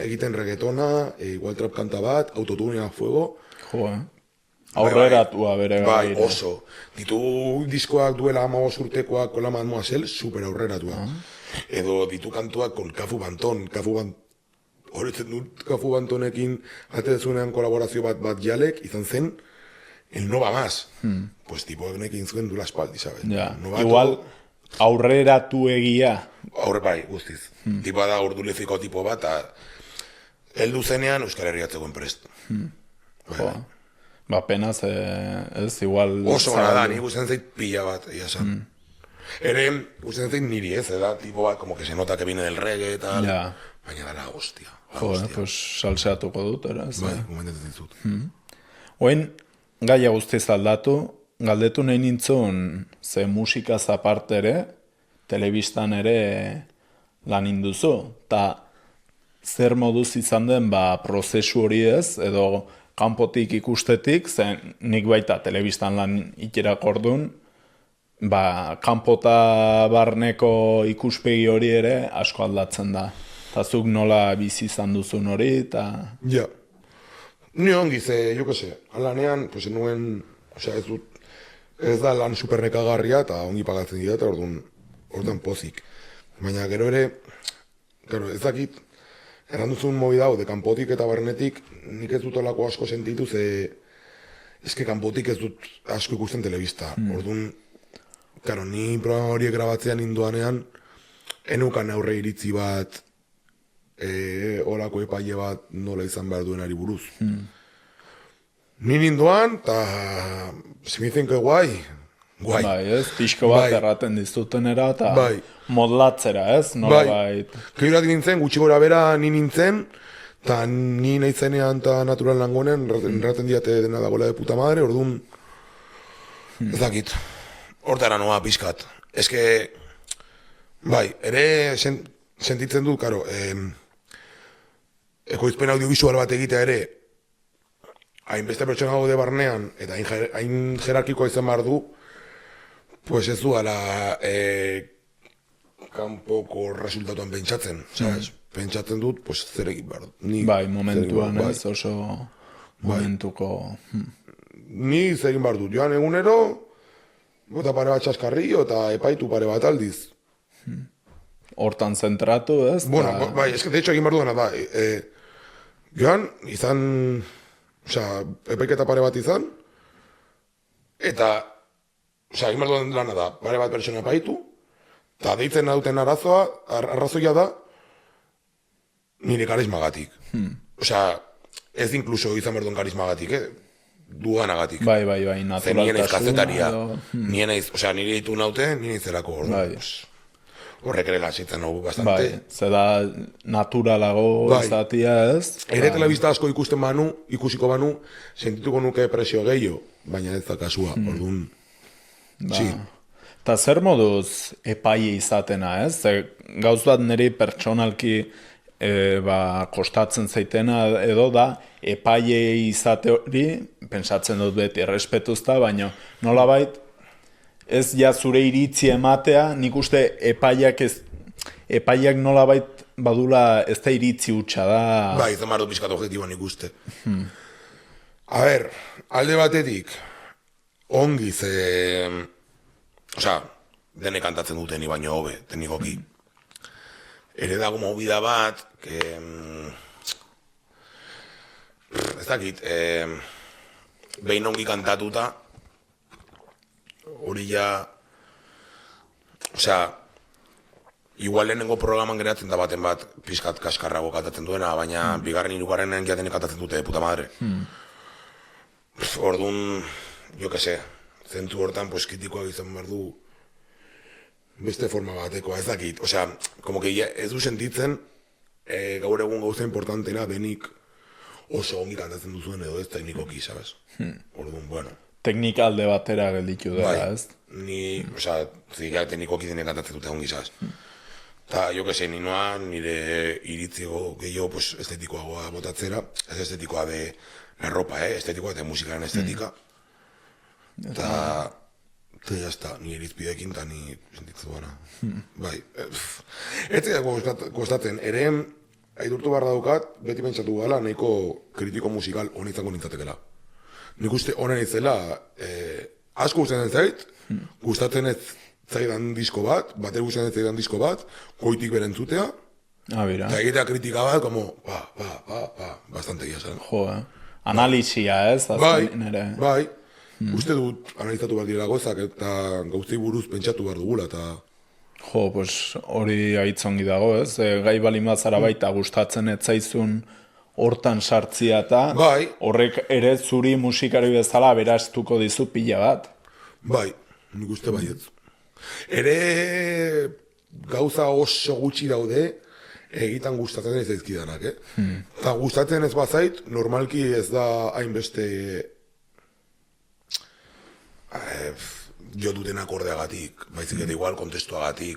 egiten reggaetona, igual trap kanta bat, autotunea fuego. Jo, aurreratua bere bai, oso. Ditu diskoak duela 15 urtekoak kola mademoiselle, super aurreratua. Edo ditu kantuak kon Kafu Banton, horretzen dut Kafu Bantonekin atezunean kolaborazio bat jalek, izan zen, el no va más. Pues tipo enekin zuen dula espaldi, sabes? Ja, Novato, igual aurreratu egia. Aurre bai, guztiz. Tipoa da urduleziko tipo bat, heldu zenean Euskal Herriatzegoen prest. Jo, ba, penaz, ez, igual... Oso gana da, nik guztien zait pila bat, egia esan. Ere, guztien zait niri ez, da, tipo bat, como que se nota que viene del reggae, tal, baina dara, hostia. Jo, pues salseatuko dut, eraz. Bai, komentatzen ditut. Oen, gaia guztiz aldatu, galdetu nahi nintzun, ze musikaz aparte ere, telebistan ere lan induzu, eta zer moduz izan den prozesu hori ez, edo kanpotik ikustetik, zen nik baita telebistan lan ikerak orduan, kanpota barneko ikuspegi hori ere asko aldatzen da. Eta zuk nola bizi izan duzun hori, eta... Ja. Ni ongi ze, jo que se, alanean, pues nuen, osea, ez da lan supernekagarria, eta ongi pagatzen dira, eta orduan pozik. Baina gero ere, claro, ez dakit, erranduzun mobi dago, de kanpotik eta barnetik, nik ez dut olako asko sentitu, ze, eske kanpotik ez dut asko ikusten telebista. Orduan, Karo, ni programa horiek grabatzean indoanean, enukan aurre iritzi bat, olako epaile bat nola izan behar duenari buruz. Ni ninduan, eta se me dicen que guai. Bai, ez, pixko bat erraten diztutenera, eta modlatzera, ez, nola bait. Keirat nintzen, gutxi gora bera ni nintzen, eta ni nahizenean eta natural langonen, erraten diate dena dagoela de puta madre, orduan, ez dakit, hortara noa pixkat. Ez que, bai, ere sentitzen dut, karo, ekoizpen audiovisual bat egitea ere, hainbeste pertsona gaude barnean, eta hain jerarkikoa izan behar du, pues ez du ala kanpoko resultatuan pentsatzen, sabes? Pentsatzen dut, pues zer egin behar dut. Bai, momentuan ez, oso momentuko... Ni zer egin behar dut, joan egunero, bota pare bat txaskarrillo eta epaitu pare bat aldiz. Hortan zentratu, ez? Bueno, bai, ez que de hecho egin behar duena da, joan, izan, osea, epaiketa pare bat izan, eta egin behar duen lana da, pare bat pertsona epaitu, eta deitzen duten arrazoia da, nire karismagatik. Ez inkluso izan behar duen karismagatik, dudanagatik. Bai, naturaltasuna. Nire naiz kazetaria, nire ditu naute, nire zelako hor. Horrek ere lasitzen nagu bastante. Bai, zeda naturalago izatia, ez? Ere telebista asko ikusiko banu, sentituko nuke presio gehiago, baina ez da kasua, orduan. Eta zer moduz epaile izatena, ez? Gauz bat niri pertsonalki kostatzen zaitena edo da, epaile izate hori, pentsatzen dut beti errespetuzta, baina nolabait, ez ja zure iritzi ematea, nik uste epaileak nolabait badula ez da iritzi hutsa da. Bai, izan behar du pixkat objektiboa nik uste. A ber, alde batetik, ongi denek kantatzen duteni baino hobe, teknikoki. Ere dago movida bat, ez dakit, behin ongi kantatuta, hori ja, igual lehenengo programan geratzen da baten bat, pixkat kaskarrago kantatzen duena, baina bigarren hirugarrenen jatenek kantatzen dute, puta madre. Orduan, jo que se, zentu hortan, pues, kritikoak izan behar du beste forma batekoa, ez dakit. Como que ez du sentitzen gaur egun gauza importantena denik oso ongi kantatzen duzuen edo ez teknikoki, sabes? Orduan, bueno. Teknika alde batera gelditu dela, ez? Ni, zileak teknikoki denek kantatzen dute ongi, sabes? Ta, jo que se, nire iritzio gehiago pues, estetikoagoa botatzera, ez estetikoa de la ropa, estetikoa de musikaren estetika. Eta jazta, nire irizpidekin eta ni sentitzen duena. Bai, ez zaidak kostatzen, ere aidurtu behar daukat, beti pentsatu gala, nahiko kritiko musikal honetzango nintzatekela. Nik uste honen izela, asko gustatzen zait, gustatzen ez zaidan disko bat, bater gustatzen ez zaidan disko bat, goitik berentzutea, eta egitea kritika bat, como, bastante guia zen. Jo, analisia, ez? Bai. Uste dut analizatu behar direla gozak eta gauzei buruz pentsatu behar dugula eta... Jo, pues hori aitzongi dago, ez? Gai balin bazara baita gustatzen ez zaizun hortan sartzia eta horrek ere zuri musikari bezala beraztuko dizu pila bat. Bai, nik uste baietz. Ere gauza oso gutxi daude egitan gustatzen ez zaizkidanak, Eta gustatzen ez bazait, normalki ez da hainbeste... jo duten akordeagatik, baizik eta igual kontestuagatik,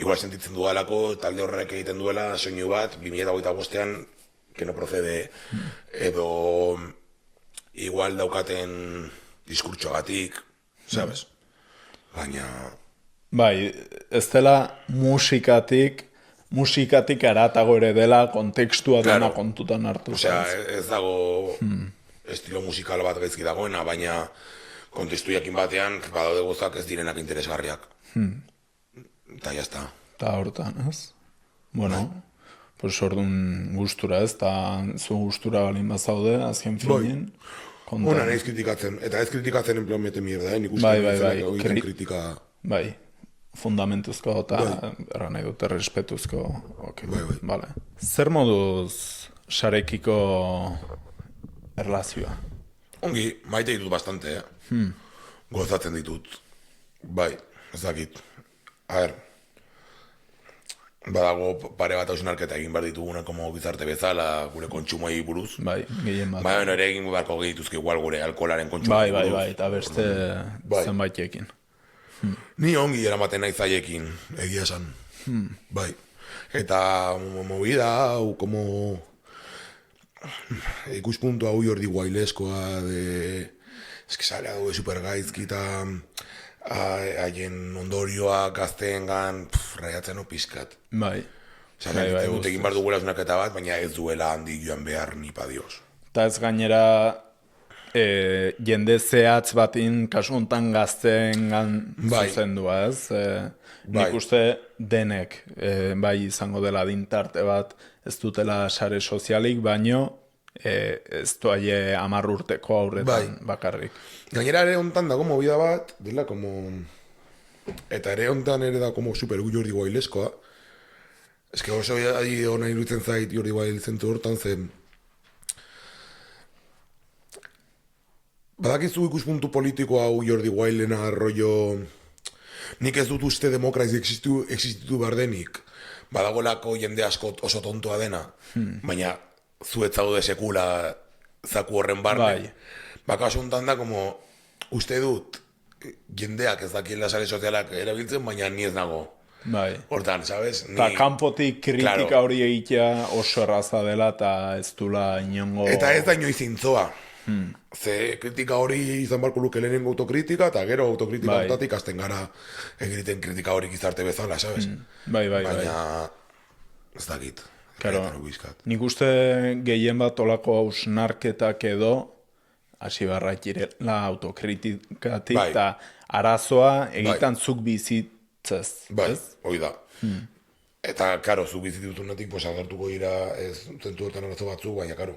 igual sentitzen dualako, talde horrek egiten duela soinu bat, 2025an, que no procede, edo igual daukaten diskurtsoagatik, sabes? Baina... Bai, ez dela musikatik aratago ere dela kontekstua dena kontutan hartu. Ez dago estilo musikal bat gaizki dagoena, baina kontestu jakin batean, badaude gozak ez direnak interesgarriak. Eta jazta. Eta hortan, ez? Bueno, pues orduan gustura, ez? Eta zu gustura balin bazaude, azken finin. Hona nahiz kritikatzen, eta ez kritikatzen en plan mete mierda, nik uste kritika... Bai, fundamentuzko eta erran nahi dute respetuzko. Okay. Bai. Vale. Zer moduz sarekiko erlazioa? Ongi, maite ditut bastante, Gozatzen ditut. Bai, ez dakit. A ber, badago pare bat hausnarketa egin behar dituguna como gizarte bezala, gure kontsumoi buruz. Bai, gehien bat. Bai, ere egin beharko gehituzke igual gure alkoholaren kontsumoi buruz. Bai, eta beste zenbaitekin. Ni ongi eramaten nahi zaiekin, egia esan. Bai. Eta movida hau, como ikuspuntu hau Jordi Wileskoa de... Ez que sale hau supergaizki eta haien ondorioak gazteengan raiatzen pizkat. Bai. Osa, dut egin behar dugula zunaketa bat, baina ez duela handi joan behar ni pa Dios. Eta ez gainera jende zehatz batin kasu honetan gazteengan zuzendua, ez? Nik uste denek bai izango dela dintarte bat, ez dutela sare sozialik, baino ez doaie 10 urteko aurretan bakarrik. Gainera ere hontan dago movida bat, dela como... Eta ere hontan ere da como super Jordi Wileskoa. Ez que oso hona iruditzen zait Jordi Wiles zentu hortan zen... Badakizu ikuspuntu politiko hau Jordi Wilena rollo... Nik ez dut uste demokrazi existitu behar denik. Badagolako jende asko oso tontoa dena. Baina zuet zaude sekula zaku horren barne. Bakasu hontan da como uste dut jendeak ez dakiela sare sozialak erabiltzen, baina ni ez nago. Bai. Hortan, sabes? Eta kanpotik kritika hori egitea oso erraza dela eta ez dula inongo... Eta ez da inoiz zintzoa. Ze kritika hori izan barko luke lehenengo autokritika, eta gero autokritika hortatik hasten gara egiten kritika hori gizarte bezala, sabes? Bai. Baina ez dakit. Claro, nik uste gehien bat olako hausnarketak edo hasi barra jirela autokritikatik eta arazoa egiten zuk bizitzez. Bai, hoi da. Eta, karo, zuk bizitutunetik, pues, agertuko dira ez zentu hortan arazo batzuk, baina, karo,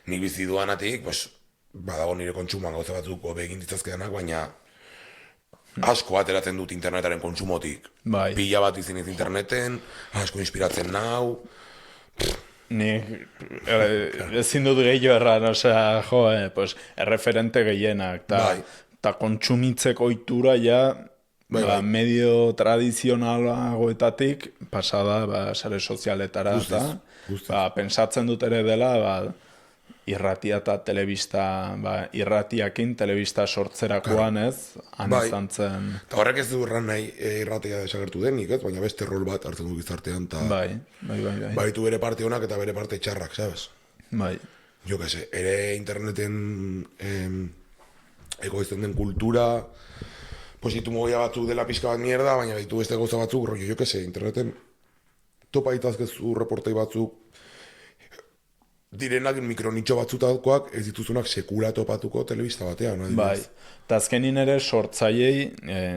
nik bizituanatik, pues, badago nire kontsumoan gauza batzuk hobe egin ditzazkedanak, baina asko ateratzen dut internetaren kontsumotik. Pila bat izin ez interneten, asko inspiratzen nau. Ni ezin dut gehiago erran, osea, pues, erreferente gehienak, eta kontsumitzeko ohitura ja medio tradizionalagoetatik pasada sare sozialetara, eta pensatzen dut ere dela irratia eta telebista, irratiakin telebista sortzerakoan ez, han izan zen... Eta horrek ez du erran nahi irratia desagertu denik, ez? Baina beste rol bat hartzen du gizartean, eta... Bai. Baitu bere parte honak eta bere parte txarrak, sabes? Bai. Jo que se, ere interneten egoizten den kultura, positu mogia batzuk dela pixka bat mierda, baina baitu beste gauza batzuk, rollo, jo que se, interneten topa itazkezu reportei batzuk, direnak mikronitxo batzutakoak ez dituzunak sekula topatuko telebista batean. Bai, eta azkenin ere sortzaiei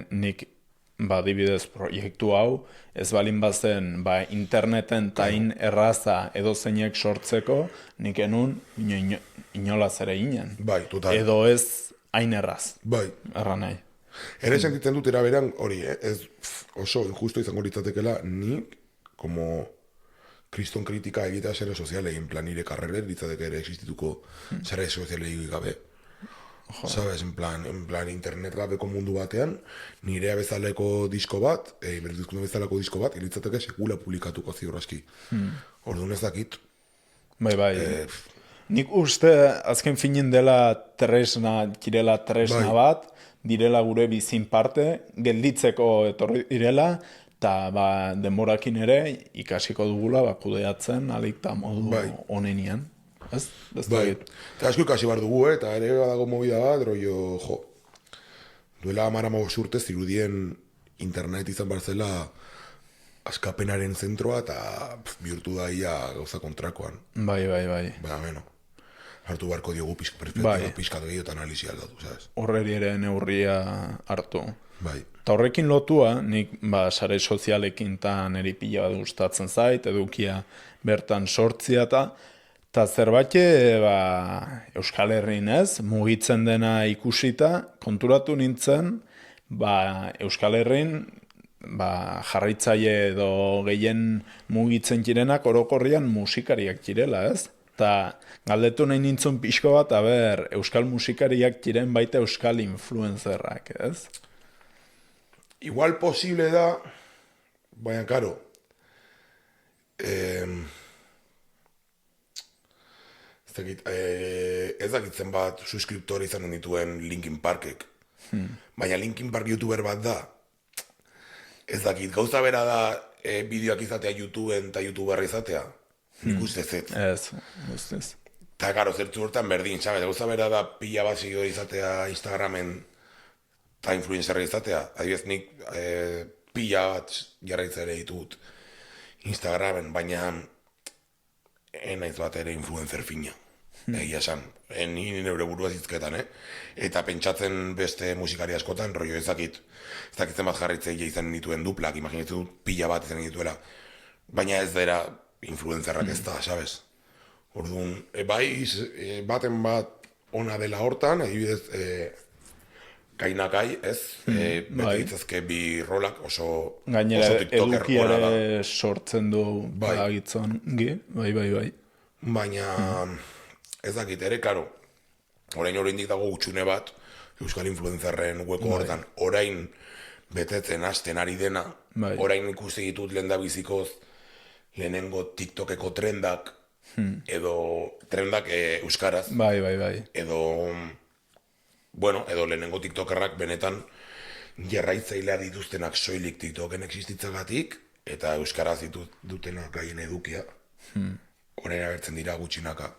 nik adibidez proiektu hau ez balin bazen interneten tain erraza edo zeinek sortzeko nik enun inolaz ere inen. Bai, total. Edo ez hain erraz. Bai. Erran nahi. Ere sentitzen dut eraberan hori, ez oso injusto izango litzatekela nik, como... kriston kritika egitea sare sozialei, en plan nire karrerer ditzatek ere existituko sare sozialei gabe. Sabes, en plan internet gabeko mundu batean, nirea bezaleko disko bat, bezaleko disko bat, ilitzateke sekula publikatuko ziur aski. Orduan ez dakit. Bai. Nik uste azken finin dela tresna bat, direla gure bizin parte, gelditzeko etorri direla, eta denborakin ere ikasiko dugula kudeatzen alikta modu onenian. Ez? Bai. Eta asko ikasi behar dugu, eta ere badago movida bat, rollo, duela 10 urte zirudien internet izan behar zela askapenaren zentroa eta bihurtu daia gauza kontrakoan. Bai. Baina, beno, hartu beharko diogu perspektiba pixkat gehiago eta analizia aldatu, sabes? Horreri ere neurria hartu. Bai. Eta horrekin lotua, nik sare sozialekin eta niri pila bat gustatzen zait, edukia bertan sortzia eta zerbait Euskal Herrin ez, mugitzen dena ikusita, konturatu nintzen, Euskal Herrin jarraitzaile edo gehien mugitzen direnak orokorrian musikariak direla, ez? Eta galdetu nahi nintzun pixko bat, euskal musikariak diren baita euskal influenzerrak, ez? Igual posible da, baina, karo, ez dakitzen bat suskriptore izanen dituen Linkin Parkek. Baina Linkin Park youtuber bat da. Ez dakit, gauza bera da bideoak izatea YouTubeen eta youtuberra izatea. Nik uste zet. Ez, ustez. Eta, karo, zertzu hortan berdin, sabes? Gauza bera da pila bat seguidor izatea Instagramen eta influencerra izatea. Adibidez, nik pila bat jarraitza ere ditut Instagramen, baina naiz bat ere influencer fina. Egia esan, ni neure burua zizketan, Eta pentsatzen beste musikari askotan, rollo ezakitzen bat jarritzeile izan dituen duplak, imaginatzen dut pila bat izan dituela. Baina ez dira influenzerrak ez da, sabes? Orduan, baten bat ona dela hortan, adibidez, kainakai, ez? Bete ditzazke bi rolak oso Gainera tiktoker ona da. edukiare sortzen du agitzon, bai. Baina, ez dakit ere, karo, orain oraindik dago utxune bat, euskal influenzerren hueko hortan, orain betetzen hasten ari dena, orain ikusi ditut lehendabizikoz lehenengo TikTokeko trendak, edo trendak euskaraz, Bai. edo lehenengo TikTokerrak benetan jarraitzailea dituztenak soilik TikToken existitzagatik, eta euskaraz dutenak gaien edukia. Orain agertzen dira gutxinaka.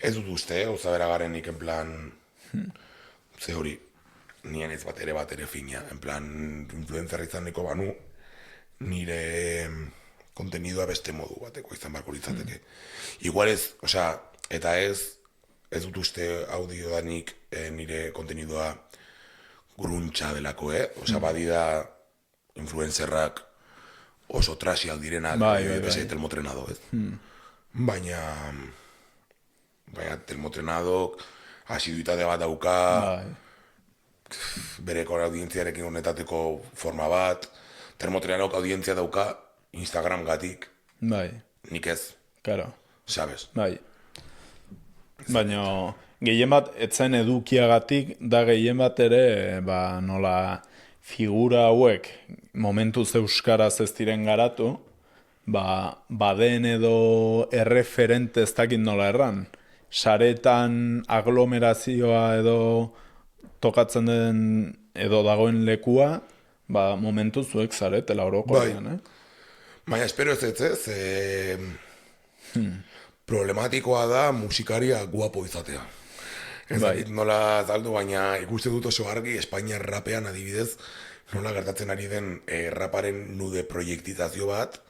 Ez dut uste, gauza bera garenik, en plan, ze hori, nien ez bat ere fina, en plan, influencer izan niko banu, nire kontenidua beste modu bateko izan barko litzateke. Igual ez, eta ez dut uste audio danik nire kontenidua gruntxa delako, badida influencerrak oso trasiak direnak, bese termotrenado, ez? Baina termotrenadok asiduitate bat dauka, bereko audientziarekin honetateko forma bat, termotrenadok audientzia dauka Instagram gatik, nik ez, sabes? Baina gehien bat etzen edukiagatik, da gehien bat ere, nola figura hauek momentuz euskaraz ez diren garatu, baden edo erreferente ez dakit nola erran. Saretan aglomerazioa edo tokatzen den edo dagoen lekua, momentu zuek zaretela orokorrean, Baina espero ez, problematikoa da musikaria guapo izatea. Ez dakit nola zaldu, baina ikuste dut oso argi Espainiar rapean adibidez, nola gertatzen ari den raparen nude proiektizazio bat,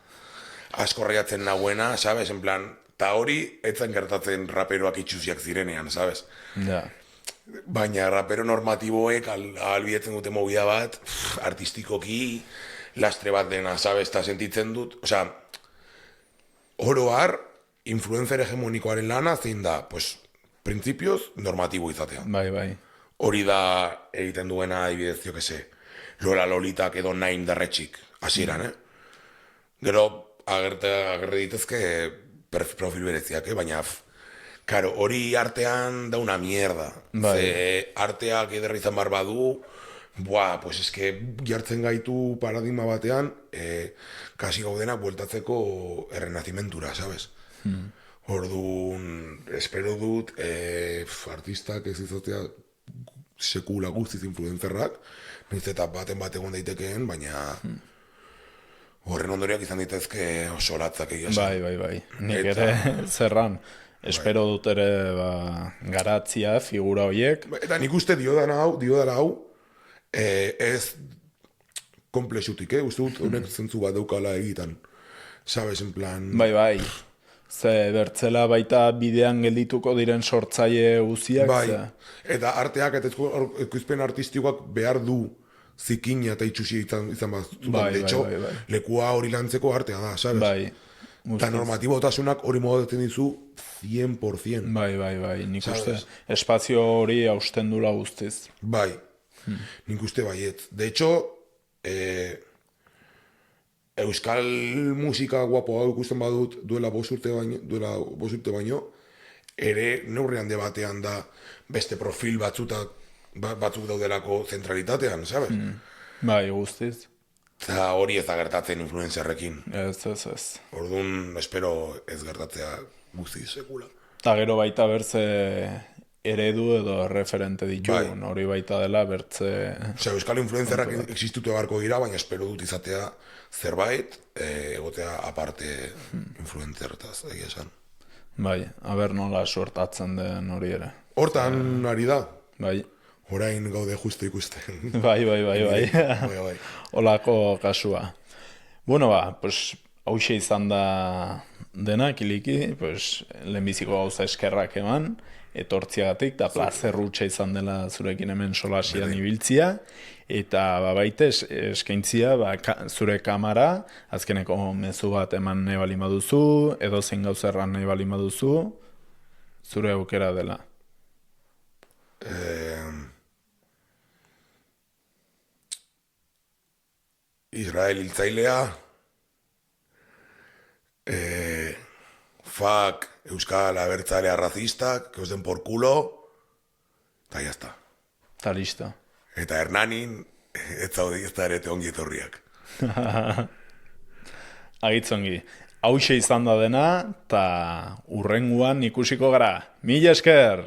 asko raiatzen nahuena, sabes, en plan, ta hori etzen gertatzen raperoak itxusiak zirenean, sabes? Baina rapero normatiboek ahalbidetzen dute movida bat, artistikoki, lastre bat dena, sabes, eta sentitzen dut, oro har, influencer hegemonikoaren lana zein da, printzipioz normatibo izatea. Bai. Hori da egiten duena adibidez, jo que se, Lola Lolitak edo Naim Darretxik, hasieran, Gero, agerre ditezke profil bereziak, baina, karo, hori artean da una mierda. Ze arteak ederra izan bar badu, eske jartzen gaitu paradigma batean, kasi gaudenak bueltatzeko errenazimentura, sabes? Orduan, espero dut, artistak ez izatea sekula guztiz influenzerrak, nahiz eta baten egon daitekeen, baina horren ondoriak izan ditezke oso latzak egia zen. Bai. Nik ere zerran. Espero dut ere garatzia figura horiek. Eta nik uste diodala hau, ez komplexutik, uste dut honek zentzu bat daukala egiten. Sabes, en plan... Bai. Ze bertzela baita bidean geldituko diren sortzaile guziak. Bai, eta arteak eta ekoizpen artistikoak behar du zikina eta itxusi izan bat. Bai. Lekua hori lantzeko artea da, sabes? Bai. Eta normatibotasunak hori modatzen dizu 100%. Bai. Nik uste espazio hori hausten dula guztiz. Bai. Nik uste baiet. De hecho, euskal musika guapo hau ikusten badut duela 5 urte baino, ere neurri handi batean da beste profil batzuk daudelako zentralitatean, sabes? Bai, guztiz. Eta hori ez da gertatzen influencerrekin. Ez. Orduan, espero ez gertatzea guztiz sekula. Eta gero baita bertze eredu edo referente ditugun, hori baita dela bertze... Osea, euskal influencerrak existitu beharko dira, baina espero dut izatea zerbait, egotea aparte influencerretaz, egia esan. Bai, aber nola suertatzen den hori ere. Hortan ari da, Bai, orain gaude justu ikusten. bai. Bai. Olako kasua. Bueno, pues, hauxe izan da dena, Kiliki, pues, lehenbiziko gauza eskerrak eman, etortziagatik, eta plazer hutsa izan dela zurekin hemen solasian ibiltzia, eta baita eskaintzia zure kamara, azkeneko mezu bat eman nahi bali baduzu, edo zein gauza erran nahi bali baduzu, zure aukera dela. Israel hiltzailea, fuck euskal abertzalea racistak, que os den por culo, eta jazta. Eta listo. Eta Hernanin, ez zaude ez da ere ongi etorriak. Agitzongi. Hauxe izan da dena, eta urrenguan ikusiko gara. Mila esker!